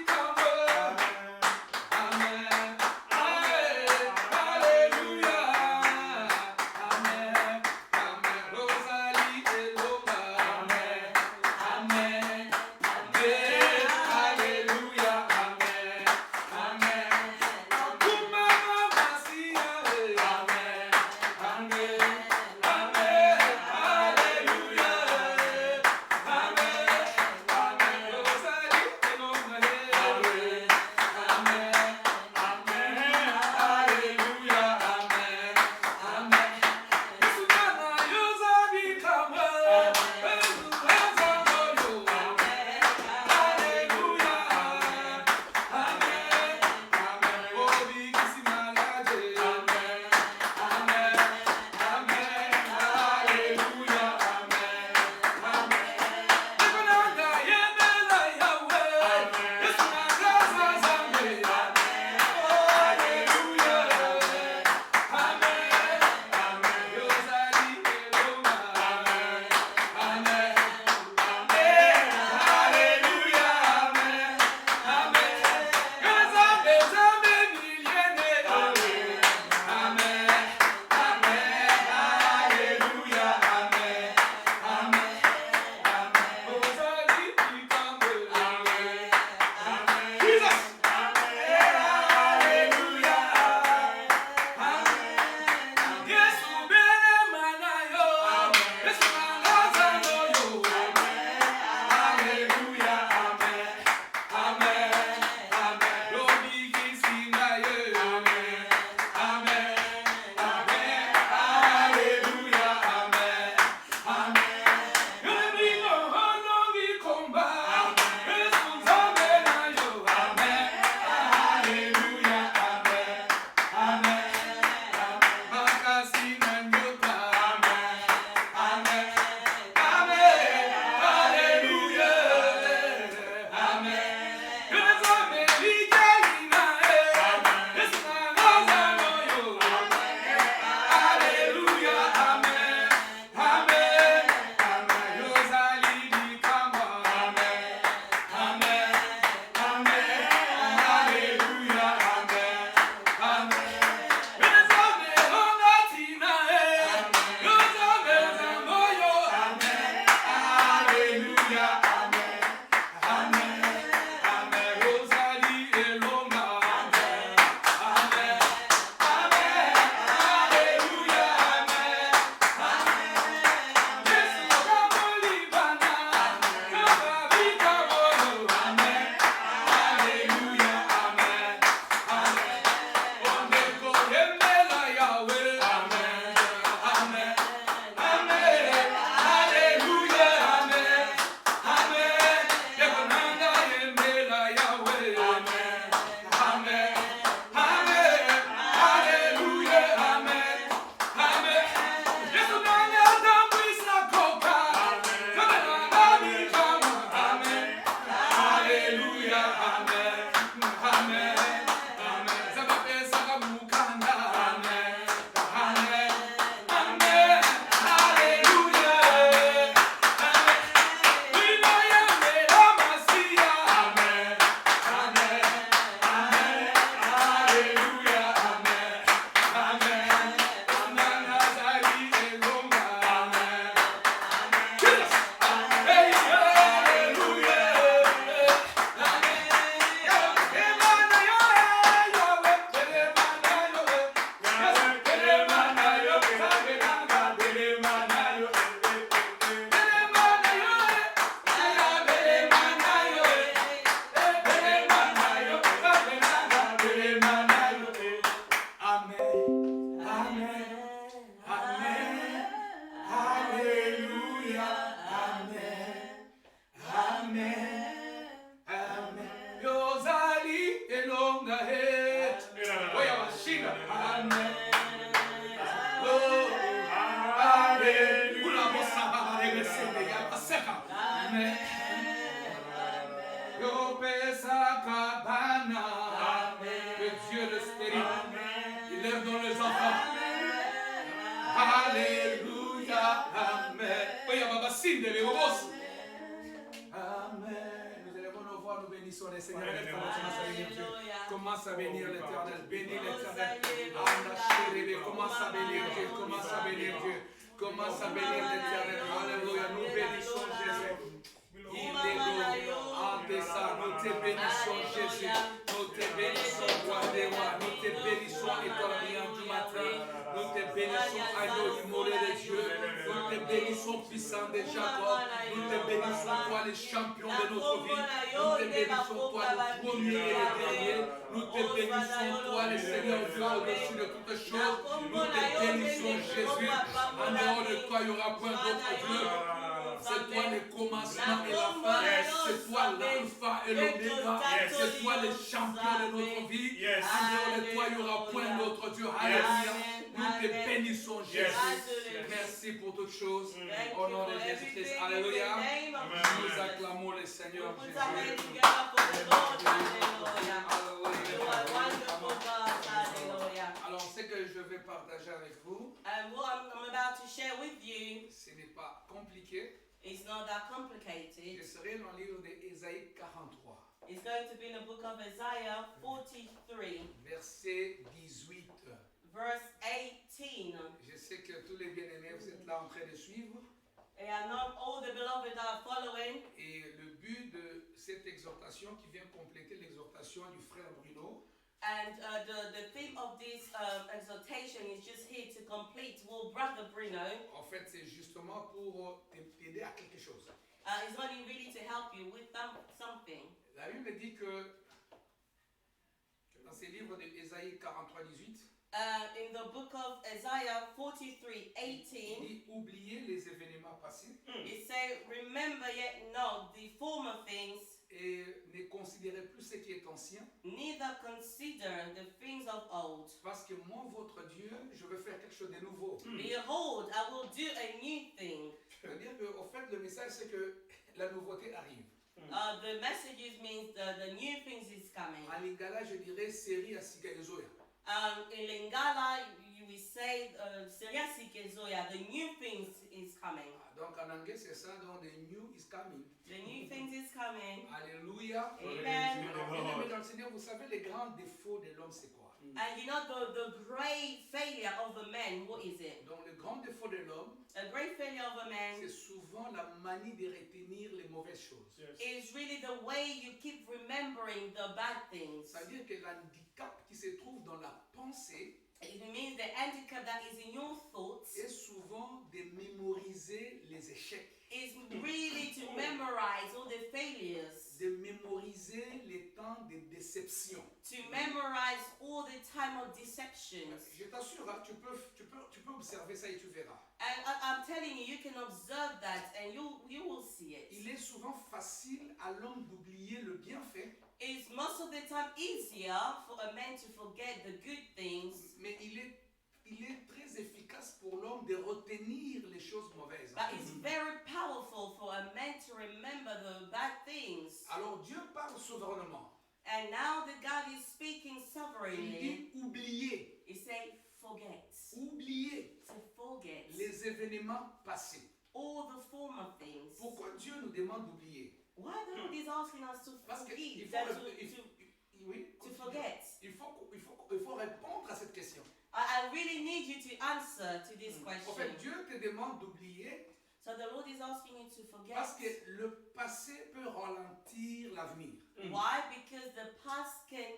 Amen. Yo Pesakabana. Le Dieu de stérile. Il lève dans les enfants. Alléluia. Amen. Oui, Baba Sinde, les Bobos. Amen. Nous élevons nos voix, nous bénissons les Seigneurs. Commence à bénir l'Éternel. Bénis l'Éternel. Commence à bénir Dieu. Commence à bénir Dieu. Commence à bénir l'Éternel. Alléluia. Nous bénissons Jésus. Il est lourd. Nous te bénissons Jésus. Nous te bénissons roi des rois. Nous te bénissons étoile brillante du matin. Nous te bénissons agneau immolé de Dieu. Nous te bénissons puissant de Jacob. Nous te bénissons toi les champions de notre vie. Nous te bénissons toi le premier et le dernier. Nous te bénissons toi le Seigneur Dieu au-dessus de toutes choses. Nous te bénissons Jésus. En dehors de toi il n'y aura point d'autre Dieu. C'est toi le commencement et la fin. C'est toi l'alpha et l'oméga. C'est toi le champion de notre vie. En dehors de toi, il n'y aura point d'autre Dieu. Alléluia. Nous te bénissons, Jésus. Merci pour toutes choses. Au nom de Jésus-Christ. Alléluia. Nous acclamons le Seigneur Jésus. Alors, ce que je vais partager avec vous, what I'm about to share with you, ce n'est pas compliqué. it's not that complicated. Je serai dans le livre d'Ésaïe 43, It's going to be in the book of Isaiah 43, verset 18. verse 18. Je sais que tous les bien-aimés, vous êtes là en train de suivre. And I know all the beloved are following. Et le but de cette exhortation qui vient compléter l'exhortation du frère Bruno, And the theme of this exhortation is just here to complete what Brother Bruno en fait, c'est justement pour t'aider à quelque chose. is only really to help you with something. La Bible dit que dans ces livres d'Ésaïe 43, 18, In the book of Isaiah 43, il 18, dit oubliez les événements passés it says, remember yet not the former things, et ne considérez plus ce qui est ancien, neither consider the things of old. parce que moi, votre Dieu, je veux faire quelque chose de nouveau. Behold, I will do a new thing. C'est-à-dire qu'en fait, le message, c'est que la nouveauté arrive. The messages means the new things is coming. En lingala, je dirais série à Sigaïzoya. In Lingala, you will say, Seriasi Kezoya, the new things is coming. Donc en anglais, c'est ça, donc the new is coming. The new things is coming. Alléluia. Amen. Alors, bien-aimés dans le Seigneur, vous savez, les grands défauts de l'homme, c'est quoi? And you know the great failure of a man, what is it? Donc le grand défaut de l'homme, A great failure of a man c'est souvent la manie de retenir les mauvaises choses. is really the way you keep remembering the bad things. Ça veut dire que l'handicap qui se trouve dans la pensée It means the handicap that is in your thoughts est souvent de mémoriser les échecs, is really to memorize all the failures, de mémoriser les temps de déception. to memorize all the time of deceptions. Je t'assure, hein, tu peux observer ça et tu verras. And I'm telling you, you can observe that and you will see it. Il est souvent facile à l'homme d'oublier le bienfait, It's most of the time easier for a man to forget the good things, mais il est très efficace pour l'homme de retenir les choses mauvaises. but it's very powerful for a man to remember the bad things. Alors Dieu parle souverainement. And now that God is speaking Il sovereignly, dit oublier, he say forget. oublier To forget les événements passés. all the former things. Pourquoi Dieu nous demande d'oublier? Why the Lord is asking us to Parce qu'il forgive, faut, that oui, to forget? il faut répondre à cette question. I really need you to answer to this En question. fait, Dieu te demande d'oublier So the Lord is asking you to forget. parce que le passé peut ralentir l'avenir. Why? Because the past can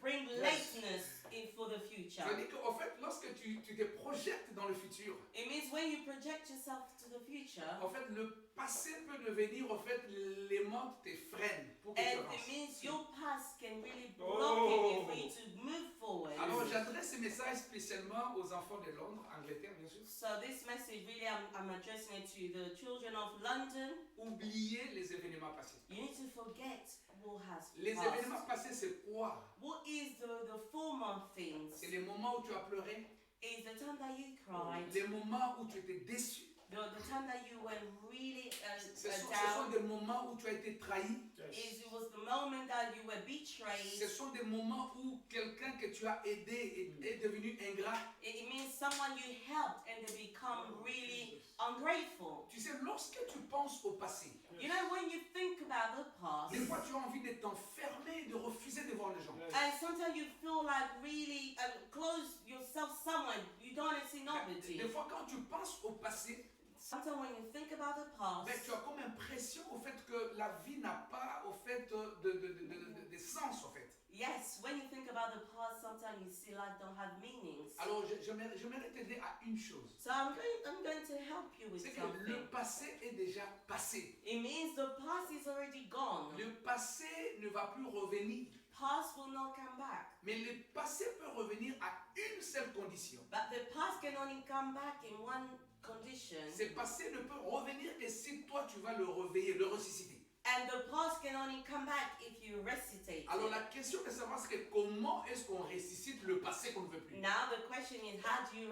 bring lateness in for the future. Ça veut dire qu'en fait, lorsque tu te projettes dans le futur, It means when you project yourself to the future, en fait, le passé peut devenir, en fait, l'élément qui te freine pour que tu and it avances. means your past can really block it for you to move forward. Alors, j'adresse ce message spécialement aux enfants de Londres, Angleterre, bien sûr. So this message really I'm addressing it to the children of London. Oubliez les événements passés. You need to forget what has Les passed. événements passés, c'est quoi? What is the former things? C'est les moments où tu as pleuré, Is the time that you cried, les moments où tu étais déçu, the time time that you were really Ce sont down. des moments où tu as été trahi. It was the moment that you were betrayed. Ce sont des moments où quelqu'un que tu as aidé est devenu ingrat. It means someone you helped and they become really ungrateful. Tu sais, lorsque tu penses au passé, You know, when you think about the past, des fois tu as envie de t'enfermer et de refuser de voir les gens. and sometimes you feel like really close yourself somewhere, you don't want to see nobody. Des fois quand tu penses au passé, Sometimes when you think about the past, tu as comme impression au fait que la vie n'a pas au fait de sens au fait. yes, when you think about the past, sometimes you see life don't have meanings. Alors j'aimerais t'aider à une chose. So I'm going to help you with C'est que something. le passé est déjà passé. It means the past is already gone. Le passé ne va plus revenir. Past will not come back. Mais le passé peut revenir à une seule condition. But the past can only come back in one condition. Ce passé ne peut revenir que si toi tu vas le réveiller, le ressusciter. And the past can only come back if you resuscitate Alors it. la question de savoir c'est que comment est-ce qu'on ressuscite le passé qu'on ne veut plus. Now the question is, how do you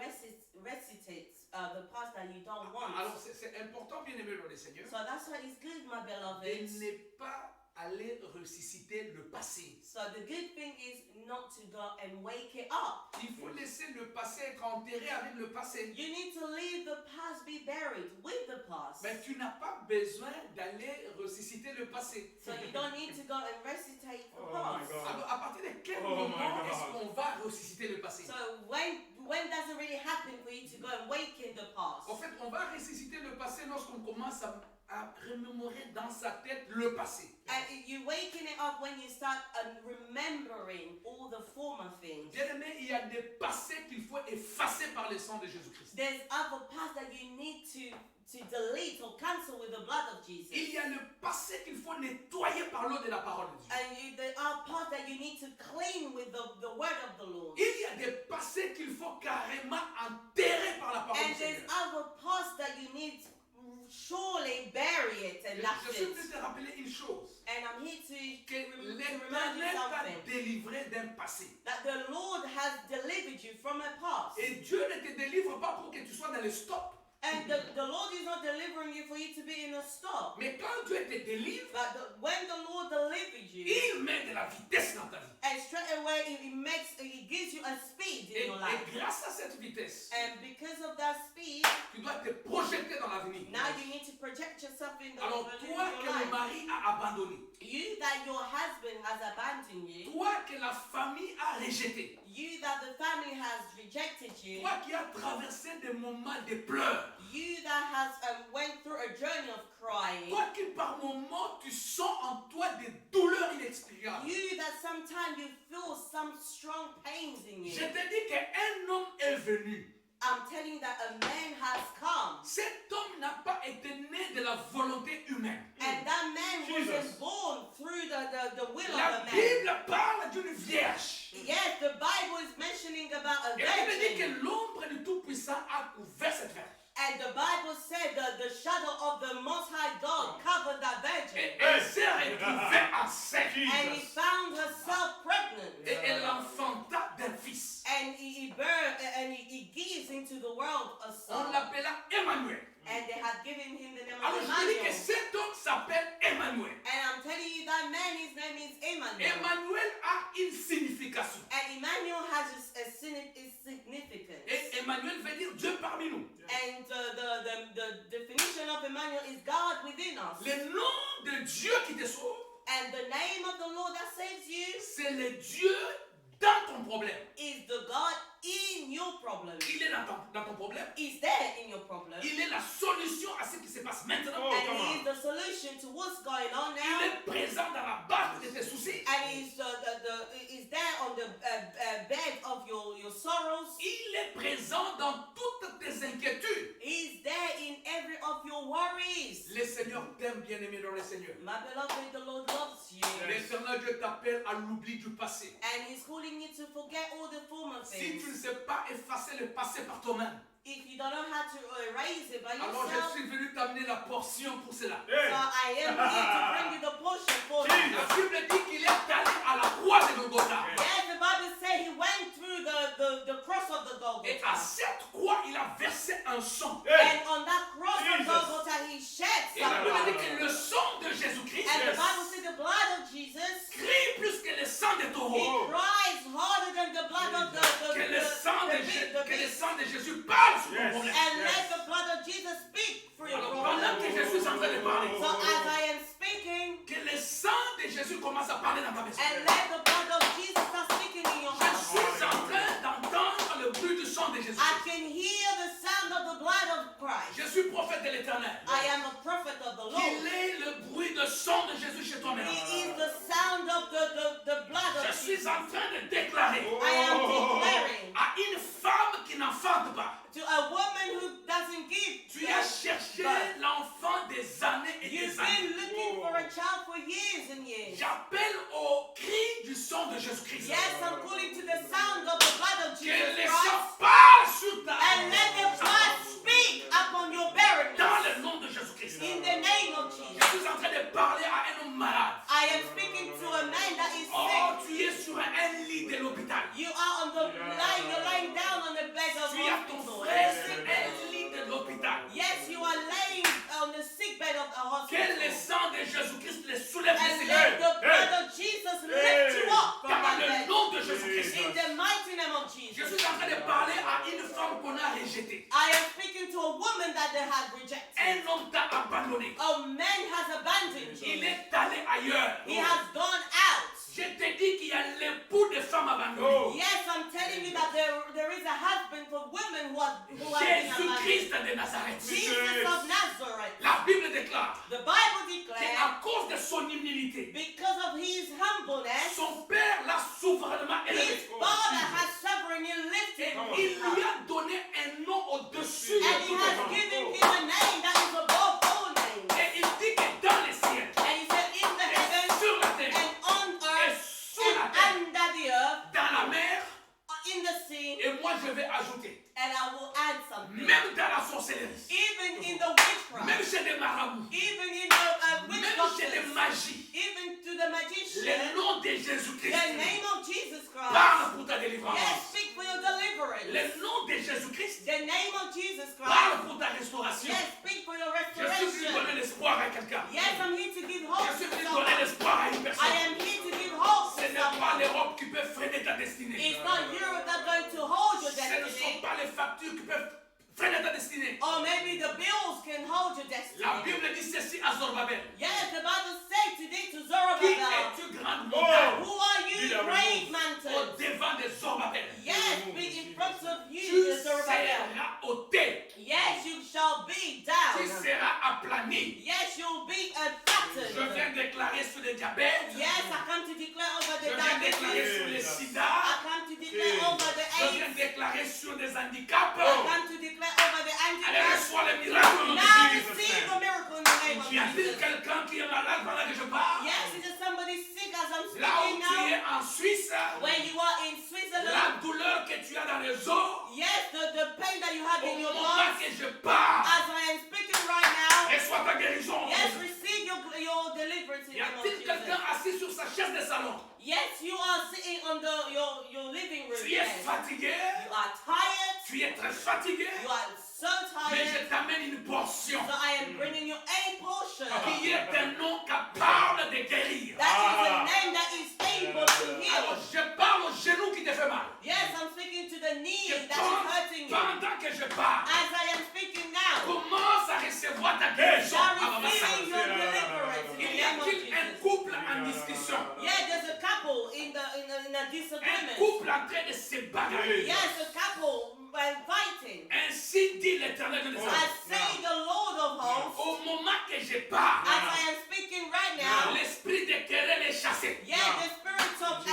resuscitate the past that you don't want? Alors c'est important, bien aimé dans le Seigneur, So that's why it's good, my de beloved. ne pas aller ressusciter le passé. So the good thing is not to go and wake it up. Il faut laisser le passé être enterré avec le passé. You need to leave the past be buried with the past. Mais tu n'as pas besoin d'aller ressusciter le passé. So you don't need to go and resuscitate the Oh my past. God. Alors à partir de quel Oh my moment God. est-ce qu'on va ressusciter le passé? So when does it really happen for you to go and waken the past? En fait, on va ressusciter le passé lorsqu'on commence à remémorer dans sa tête le passé. And you waken it up when you start remembering all the former things. Bien-aimé, il y a des passés qu'il faut effacer par le sang de Jésus-Christ. There's other past that you need to delete or cancel with the blood of Jesus. Il y a le passé qu'il faut nettoyer par l'eau de la parole de Dieu. And there are parts that you need to clean with the word of the Lord. Il y a des passés qu'il faut carrément enterrer par la parole And du there's Seigneur. other parts that you need to surely bury it and laugh Je suis it. venu te rappeler une chose. And I'm here to Que remind you l'Éternel t'a something. délivré d'un passé. That the Lord has delivered you from a past. Et Dieu ne te délivre pas pour que tu sois dans le stop. And the Lord is not delivering you for you to be in a stop. Mais quand Dieu te délivre, But when the Lord delivered you, il met de la vitesse dans ta vie. and straight away it gives you a speed in Et your life. grâce à cette vitesse, And because of that speed, tu dois te projeter dans l'avenir. now you need to project yourself in the Alors in toi your que le life. mari a abandonné, You that your husband has abandoned you, toi que la famille a rejeté, you that the family has rejected you, toi qui as traversé des moments de pleurs, you that has went through a journey of crying, toi qui par moments tu sens en toi des douleurs inexplicables. you that sometimes you feel some strong pains in Je you. te dis qu'un homme est venu. I'm telling you that a man has come. Cet homme n'a pas été né de la volonté humaine. And that man Jesus. wasn't born through the will La of a man. Bible parle d'une vierge. Yes, the Bible is mentioning about a Et la Bible dit que virgin. l'ombre du Tout-Puissant a couvert cette vierge. And the Bible said that the shadow of the Most High God covered that Et virgin. elle s'est retrouvée enceinte. And he found herself pregnant. Et elle enfanta d'un fils. And he birthed and he gives into the world a On son. l'appela Emmanuel. And they had given him the name of Alors je te dis que Emmanuel. cet homme s'appelle Emmanuel. And I'm telling you that man, his name is Emmanuel. Emmanuel a une signification. And Emmanuel has a significance. Et Emmanuel veut dire Dieu parmi nous. And the definition of Emmanuel is God within us. Le nom de Dieu qui te sauve, And the name of the Lord that saves you c'est le Dieu dans ton problème. is the God in your problem. Il est dans ton problème. He's there in your problem. Il est la solution à ce qui se passe maintenant. Oh, And come he on. is the solution to what's going on Il now. est présent dans la barre de tes soucis. And he's is there on the bed of your sorrows. Il est présent dans toutes tes inquiétudes. He's there in every of your worries. Le Seigneur t'aime, bien-aimé dans le Seigneur. My beloved, the Lord loves you. L'éternel Dieu t'appelle à l'oubli du passé. And he's calling you to forget all the former Si things. tu ne sais pas effacer le passé par toi-même, If you don't know how to erase it by alors je yourself, suis venu t'amener la portion pour cela. Hey. so I am here to bring you the portion for you. La Bible dit qu'il est allé à la croix de Golgotha. Yes, the Bible says he went through the cross of the Et à Golgotha. cette croix, il a versé un sang. Hey. And on that cross of Jesus. Oh. cries harder than the blood of Que le sang de, the que le beast. sang de Jésus parle sur ton Yes. problème. And let the blood of Jesus speak for your Alors, pendant que problem. je suis en train de parler, So as I am speaking, que le sang de Jésus commence à parler dans ta maison. and let the blood of Jesus start speaking in your Je house. suis en train d'entendre le bruit du sang de Jésus. I can hear the sound of the blood of Christ. Je suis prophète de l'Éternel. I am a prophet of the Qu'il Lord. est le bruit de sang de Jésus chez toi maintenant. He is the sound of the blood Je of suis Jesus. en train de déclarer I am declaring à une femme qui n'enfante pas. to a woman who doesn't give Tu as cherché birth. l'enfant des années et You've des années. been looking for a child for years and years. J'appelle au cri du sang de Jésus-Christ. Yes, I'm calling to the sound of the blood of Que Jesus les Christ. sang parle sur ta And let the blood speak upon your dans barrenness. le nom de Jésus-Christ. In the name of Je Jesus. suis en train de parler à un homme malade. I am speaking to a man that is Oh, sick. tu es sur un lit de l'hôpital. You are on the line, you're lying down on the bed of Tu as ton hospital. frère sur un lit de l'hôpital. Yes, you are laying on the sick bed of a Que le hospital. sang de Jésus-Christ les soulève de And ces let lits. the blood of Jesus lift you up from Dans that le bed. nom de Jésus-Christ. In the mighty name of Je Jesus. suis en train de parler à une femme qu'on a rejetée. I am speaking to a woman that they had rejected. Un homme t'a abandonné. A man has abandoned Il you. est allé ailleurs. He has gone out. Je te dis qu'il y a l'époux de femmes abandonnées. Yes, I'm telling you that there is a husband for women who have been abandoned. Jésus-Christ de Nazareth. Jesus of Nazareth. La Bible déclare The Bible declares, qu'à cause de son humilité, because of his humbleness, son père l'a souverainement his élevé. father has sovereignly Et lifted il him. lui a donné un nom au-dessus de And he tout has nom. given him a name that is above all names. Et il dit que dans les cieux, And he said, in the et heavens sur la terre, and on et earth sous la terre, and under the earth, dans la mer, in the sea, et moi je vais ajouter, and I will add something. même dans la sorcellerie, Even in the witchcraft, même chez les marabouts, even in the witch même chez les doctors, magies, even to the magician, le nom de Jésus-Christ the name of Jesus Christ. parle pour ta délivrance. Yes, speak for your deliverance. Le nom de Jésus-Christ The name of Jesus Christ. parle pour ta restauration. Yes, speak for your Je suis venu restoration. donner l'espoir à quelqu'un. Yes, I'm here to give Je hope suis to venu someone. donner l'espoir à une I personne. am here to give hope Ce to n'est pas someone. l'Europe qui peut freiner ta destinée. It's not Europe that's going to hold your Ce ne sont destiny. pas les factures qui peuvent freiner ta destinée. Or maybe the bills can hold your La destiny. Bible dit ceci à Zorobabel. Yes, the Bible says today to Qui Zerubbabel, es-tu grande montagne who are you, great au mountain? devant de Zorobabel? Yes, be in front of Tu you, Zerubbabel. seras ôté. Yes, you shall be Tu down. seras aplani. Yes, you'll be a Je pattern. viens déclarer sur le diabète. Yes, I come to declare over Je the viens déclarer sur le diabetes. sida. I come to declare over the Je viens AIDS. déclarer sur des handicaps. I come to declare over the Allez, handicaps. reçois le miracle au nom de Now Jésus. receive a miracle in the name of Y a-t-il Jesus. quelqu'un qui est malade pendant que je parle? Yes, is there somebody sick as I'm Là où speaking tu es now? en Suisse, Where you are in la Switzerland? douleur que tu as dans les os, Yes, the pain that you have au in your moment bones. que je parle, As I am speaking right now, reçois ta guérison. yes, receive your deliverance in Y the name of a-t-il quelqu'un Jesus. assis sur sa chaise de salon? Yes, you are sitting on your living room Tu es bed. fatigué, You are tired. tu es très fatigué, You are so mais je tired. t'amène une portion So I am bringing you a portion. qui est un nom capable de guérir. That is a name that is able to Alors heal. je parle au genou qui te fait mal. Yes, I'm speaking to the knee Que that is hurting you. pendant que je parle, As I am speaking now, commence à recevoir ta guérison you are avant ma receiving your deliverance in the Il y name of a-t-il un Jesus. couple en discussion? Yeah, there's a couple in a Un disagreement. couple en train de se bagarrer. Yes, a couple fighting. Ainsi dit l'Éternel de I Israël. say the Lord of hosts, Au moment que je parle, as I am speaking right now, l'esprit de querelle est chassé. yeah, the spirit of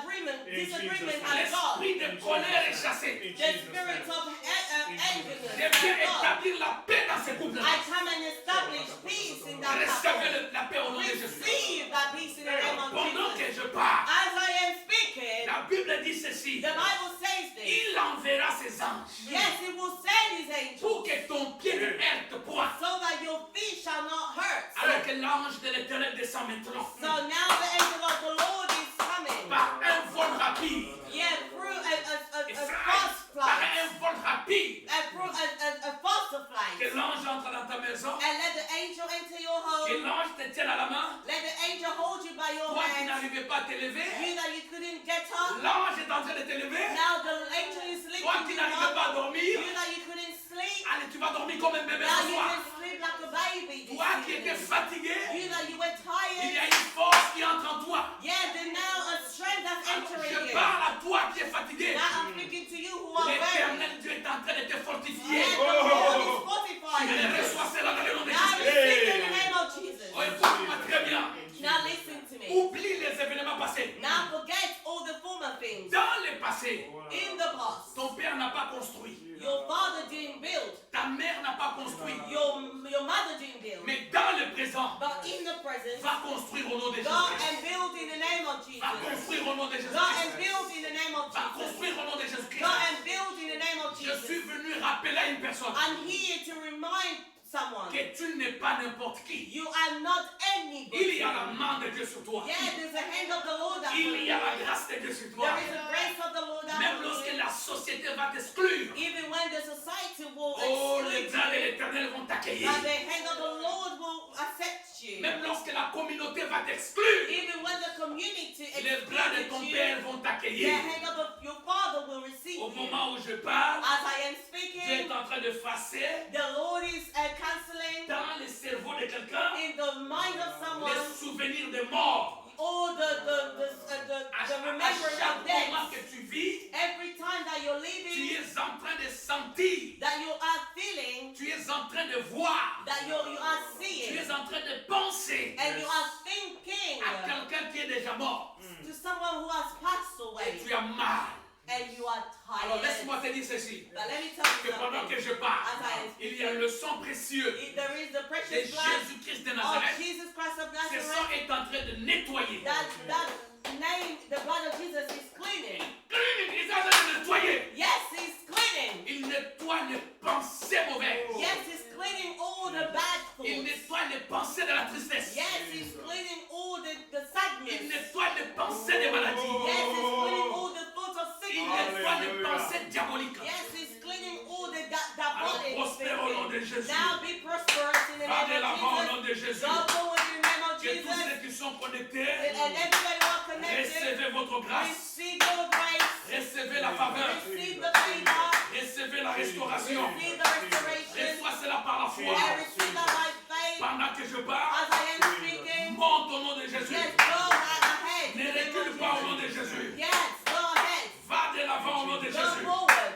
agreement, disagreement has gone. L'esprit de colère est chassé. The spirit of anger Je viens has gone. établir la paix dans ce couple. I come and establish peace in that couple. Recevez la paix au nom de Jésus. Receive that peace in the name of Pendant que Jesus. je parle, As I am speaking, la Bible dit ceci. the Bible says this. Il enverra ses anges Yes, He will send His angels pour que ton pied ne heurte point. so that your feet shall not hurt. Alors que l'ange de l'Éternel descend maintenant. So now the angel of the Lord is coming. Par un vol rapide. Yeah, through a Et fast par flight. un vol rapide. Through a fast butterflies. Que l'ange entre dans ta maison. And let the angel enter your Que home. l'ange te tienne à la main. Let the angel hold you by your Toi qui hand. n'arrivais pas à t'élever. You that you couldn't get up. L'ange est en train de t'élever. Now the angel is lifting Toi qui you n'arrivais pas à up. dormir. You that you couldn't sleep. Allez, tu vas dormir comme un bébé Now ce you soir. can sleep like a baby. this Toi qui étais evening. fatigué. You that you were Il y a tired. une force qui entre en toi. Yeah, then now a strength that's entering Je you. parle à toi qui es fatigué. Now I'm speaking to you who are weary. L'éternel Dieu est en train de te fortifier. Yeah, the Lord is fortifying Je you. reçois cela dans le nom de Now Jésus. receive in the name of Jesus. Oh, écoute-moi très bien. Now listen to me. Oublie les événements passés. Now forget all the former things. Dans le passé, In the past, ton père n'a pas construit. your father didn't build. Ta mère n'a pas construit. Your mother didn't build. Mais dans le présent, But in the present, va construire au nom de go Jésus. and build in the name of Va Jesus. construire au nom de Jésus. Go and build in the name of Va Jesus. construire au nom de Jésus. Go and build in the name of Je suis Jesus. venu rappeler à une personne I'm here to remind someone que tu n'es pas n'importe qui. you are not Il anybody. y a la main de Dieu sur toi. Yeah, there's a hand of the Lord upon Il y you. a la grâce de Dieu sur toi. There is a grace of the Lord Même upon lorsque you. la société va t'exclure, Even when the society will oh, les exclude bras de you, l'Éternel vont t'accueillir. that the hand of the Lord will accept you. Même lorsque la communauté va t'exclure, Even when the community les bras de ton excludes Père you, vont the t'accueillir. hand of your Father will receive Au you. moment où je parle, As I am Dieu speaking, est en train de effacer the Lord is canceling dans le cerveau de quelqu'un in the mind of someone les souvenirs de mort. all the À remembrance chaque of moment death. que tu vis, Every time that you're tu living, es en train de sentir, that you are feeling, tu es en train de voir, that you are tu seeing, es en train de penser and you are thinking à quelqu'un qui est déjà mort. to someone who has passed Et away, tu as mal. and you are Alors tired. laisse-moi te dire ceci, But let me tell you que pendant something. que je parle, As I am il y a le sang précieux If there is the de precious blood Jésus-Christ de of Nazareth. Jesus Christ of Ce sang Nazareth, est en train de nettoyer. that name, the blood of Jesus is cleaning. Il est en train de nettoyer. Yes, he's cleaning. Il nettoie les pensées mauvaises. Yes, he's cleaning all the bad Il thoughts. nettoie les pensées de la tristesse. Yes, he's cleaning all the Il sadness. nettoie les pensées des maladies. Yes, he's cleaning all the thoughts of Il sickness. nettoie les pensées diaboliques. Yes, he's cleaning all the Alors diabolic prospère au nom de thinking. Jésus. Now be prosperous in the Va de name l'avant au of nom de Jesus. Jésus. Go forward in the name of Que tous Jesus. ceux qui sont connectés, And everybody who are connected, recevez votre grâce. receive your grace. Recevez la faveur. Receive the favor. Recevez la restauration. Receive the restoration. Reçois cela par la foi. And receive that by faith. Pendant que je parle, As I am speaking, monte au nom de Jésus. yes, go ahead. Ne recule pas au nom de Jésus. Yes, go ahead. Va de l'avant au nom de Go Jésus. forward.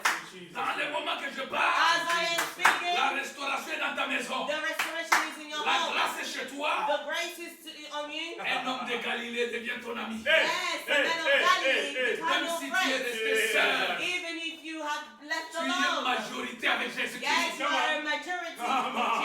Dans le moment que je As parle, I am speaking, la restauration est dans ta maison. the restoration is in your La home. grâce est chez toi. The grace is on you. Un homme de Galilée devient ton ami. Yes, the man of Galilee become Même your si tu es friend. resté seul, Even if you have left tu es alone. majorité avec Yes, Jésus-Christ. you are a majority.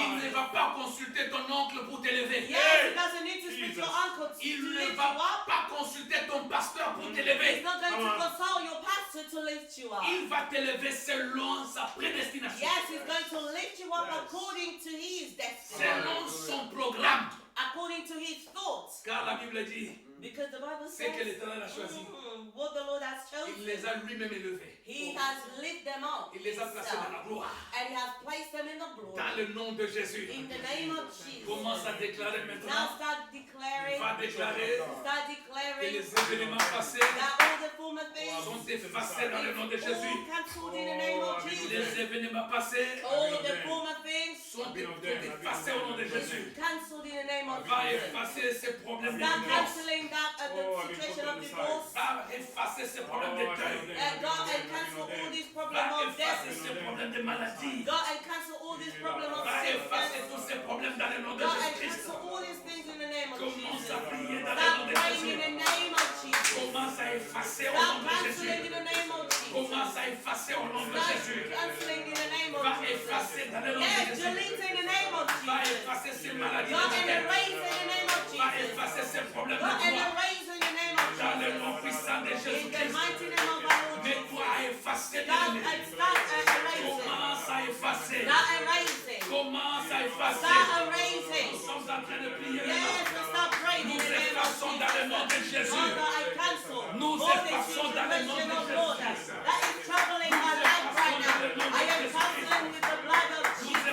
Il ne va pas consulter ton oncle pour t'élever. Yes, he doesn't need to speak to your uncle to Il ne lift you va up. pas consulter ton pasteur pour He's t'élever. not going to consult your pastor to lift you up. Il va t'élever selon sa prédestination. Yes, he's going to lift you up according to his destiny, Selon son programme. according to his thoughts. Car la Bible dit, Because the Bible c'est que says, l'Éternel a choisi. what the Lord has Il chosen, les a lui-même élevés. he has lifted them up Il les a placés dans la gloire. and he has placed them in the glory. Dans le nom de Jésus. In the name of Jesus. Commence à déclarer Now maintenant. start declaring, Va déclarer start que declaring les événements passés that all the former things sont effacés dans le nom de Jésus. all cancelled in the name of Jesus. Les événements passés All the former things sont effacés au nom de Jésus. cancelled in the name of Va Jesus. effacer ces problèmes de Start divorce. cancelling that the situation of divorce. Va effacer ces problèmes de deuil. God and cancel all these problems Va of death. effacer ces problèmes de maladie. God and cancel all these problems of Va effacer sickness. tous ces problèmes dans le nom de God and Jésus-Christ. cancel all these things in the name of Commence Jesus. à prier dans le Start nom de praying in Jésus. the name of Jesus. Commence à effacer au Start nom de canceling Jésus. in the name of Jesus. Commence à effacer au nom de Start Jésus. canceling in the name of Va Jesus. effacer dans le nom de Yes, Jésus. delete in the name of Va Jesus. effacer ces maladies God de and la tête. erase in the name of Va Jesus. effacer ces problèmes God de and toi. erase in the name of Dans le nom Jesus. puissant de In the Jésus-Christ. mighty name of our Lord Mais Jesus. toi à effacer Start l'ennemi. and start erasing. Commence à effacer. Start erasing. Commence à effacer. Start erasing. Nous sommes en train de prier Yes, maintenant. let's start praying in Nous the name of effaçons dans le nom de Jesus. Jésus. Father, I cancel Nous all this effaçons dans le nom situation de of Lord Jésus. that is troubling my life right now. I am canceling with the blood of Nous Jesus.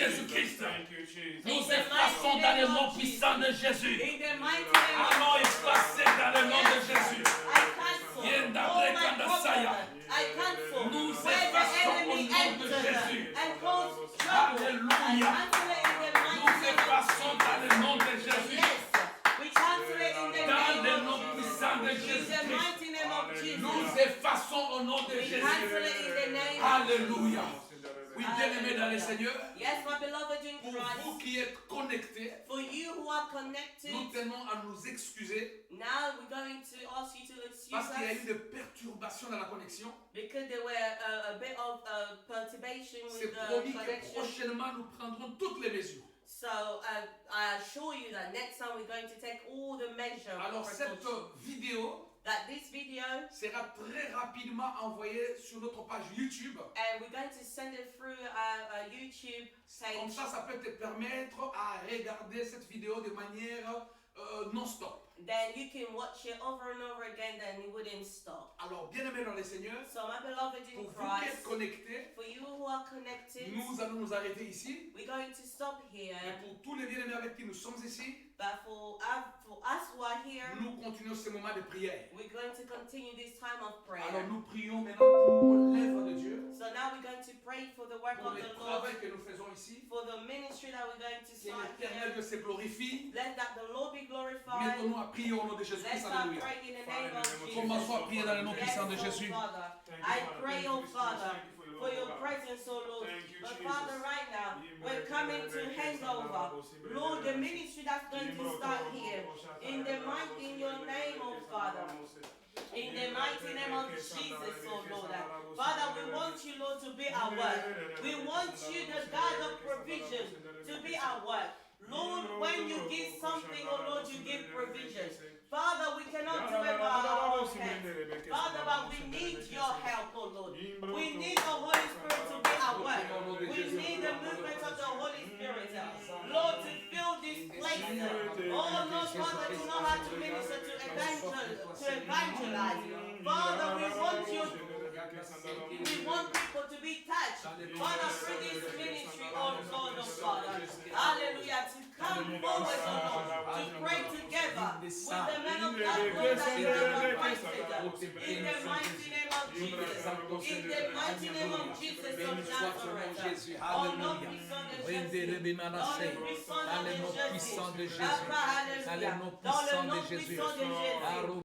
Jésus-Christ. Thank you, Jesus. Nous effaçons dans le nom puissant de Jésus. In the mighty name of Allons effacer dans le nom de Jésus. I cancel Yenda all my brekanda problems. saya. I cancel Nous where the effaçons au enemy nom de entered Jésus. and caused trouble. Alléluia. I cancel it in the Nous mighty name of effaçons dans le nom de Jésus. Yes, we cancel it in the Dans le name nom of puissant de in the Jésus-Christ. mighty name of Jesus. Nous effaçons au nom de We Jésus. cancel it in the name of Alléluia. Oui, bien-aimés dans le Seigneur, Yes, my beloved in pour vous Christ, qui êtes connectés, for you who are nous connected, tenons à nous excuser now we're going to ask you to excuse parce qu'il y a eu us des perturbations dans la connexion. because there were a bit of perturbation C'est with the promis que connection. prochainement nous prendrons toutes les mesures. So I assure you that next time we're going to take all the measures. Alors cette vidéo That this video, sera très rapidement envoyée sur notre page YouTube. and we're going to send it through a YouTube Comme page. ça peut te permettre à regarder cette vidéo de manière non-stop. Then you can watch it over and over again, then it wouldn't stop. Alors, bien-aimés dans le Seigneur, So my beloved in pour vous qui êtes Christ, connectés, for you who are connected, nous allons nous arrêter ici. we're going to stop here. Et pour tous les bien-aimés avec qui nous sommes ici, But for us who are here, nous continuons ce moment de prière. we're going to continue this time of prayer. Alors, nous prions maintenant pour l'œuvre de Dieu, So now we're going to pray for the work pour of le the Lord, travail que nous faisons ici. for the ministry that we're going to Que start l'Éternel here. Dieu se glorifie. Let that the Lord be glorified. Mettons-nous à prier au nom de Let's Jésus-Christ. start Alléluia. praying in the name of Jesus. Commençons à prier dans le nom Yes, puissant de oh Jésus. Father, Thank you, I Father. pray, Thank oh you, Jesus. Father, Thank you for your God. presence, oh Lord. Thank you, But Jesus. Father, right now, we're coming to hand over, Lord, the ministry that's going to start here. In your name, oh Father. In the mighty name of Jesus, oh Lord. Father, we want you, Lord, to be our work. We want you, the God of provision, to be our work. Lord, when you give something, oh Lord, you give provision. Father, we cannot do it by our own hands. Father, but we need your help, oh Lord. We need the Holy Spirit to be our work. We need the movement of the Holy Spirit, Lord, to fill this place. Oh Lord, Father, to know how to minister, to evangelize. Father, we want people to be touched. Father, through this ministry, oh Lord, oh Father. Hallelujah. To come forward, oh Lord, to pray together with the men of God, Lord, that you have appointed. In the mighty name of Jesus. In the mighty name of Jesus of Nazareth. Oh Lord, we son de Jésus. Dans le nom puissant de Jésus. Dans le nom puissant de Jésus.